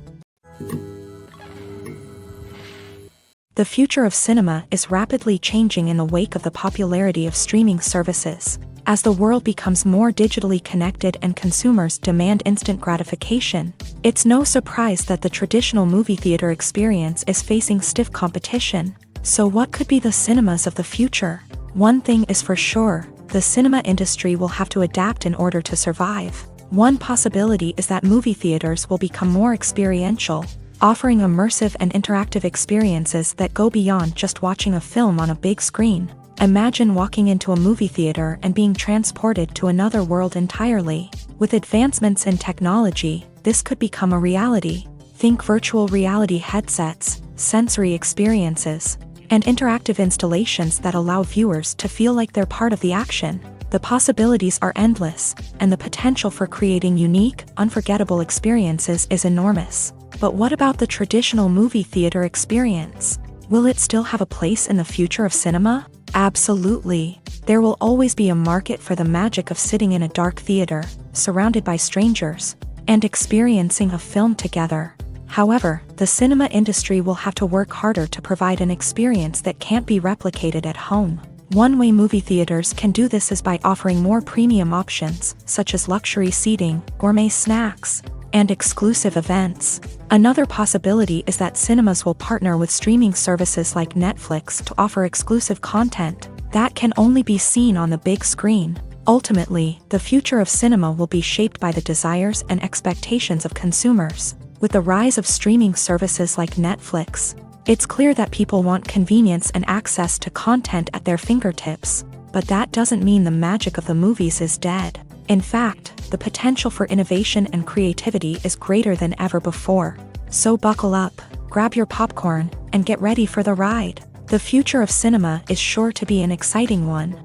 The future of cinema is rapidly changing in the wake of the popularity of streaming services. As the world becomes more digitally connected and consumers demand instant gratification, it's no surprise that the traditional movie theater experience is facing stiff competition. So what could be the cinemas of the future? One thing is for sure, the cinema industry will have to adapt in order to survive. One possibility is that movie theaters will become more experiential, offering immersive and interactive experiences that go beyond just watching a film on a big screen. Imagine walking into a movie theater and being transported to another world entirely. With advancements in technology, this could become a reality. Think virtual reality headsets, sensory experiences, and interactive installations that allow viewers to feel like they're part of the action. The possibilities are endless, and the potential for creating unique, unforgettable experiences is enormous. But what about the traditional movie theater experience? Will it still have a place in the future of cinema? Absolutely. There will always be a market for the magic of sitting in a dark theater, surrounded by strangers, and experiencing a film together. However, the cinema industry will have to work harder to provide an experience that can't be replicated at home. One way movie theaters can do this is by offering more premium options, such as luxury seating, gourmet snacks, and exclusive events. Another possibility is that cinemas will partner with streaming services like Netflix to offer exclusive content that can only be seen on the big screen. Ultimately, the future of cinema will be shaped by the desires and expectations of consumers. With the rise of streaming services like Netflix, it's clear that people want convenience and access to content at their fingertips. But that doesn't mean the magic of the movies is dead. In fact, the potential for innovation and creativity is greater than ever before. So buckle up, grab your popcorn, and get ready for the ride. The future of cinema is sure to be an exciting one.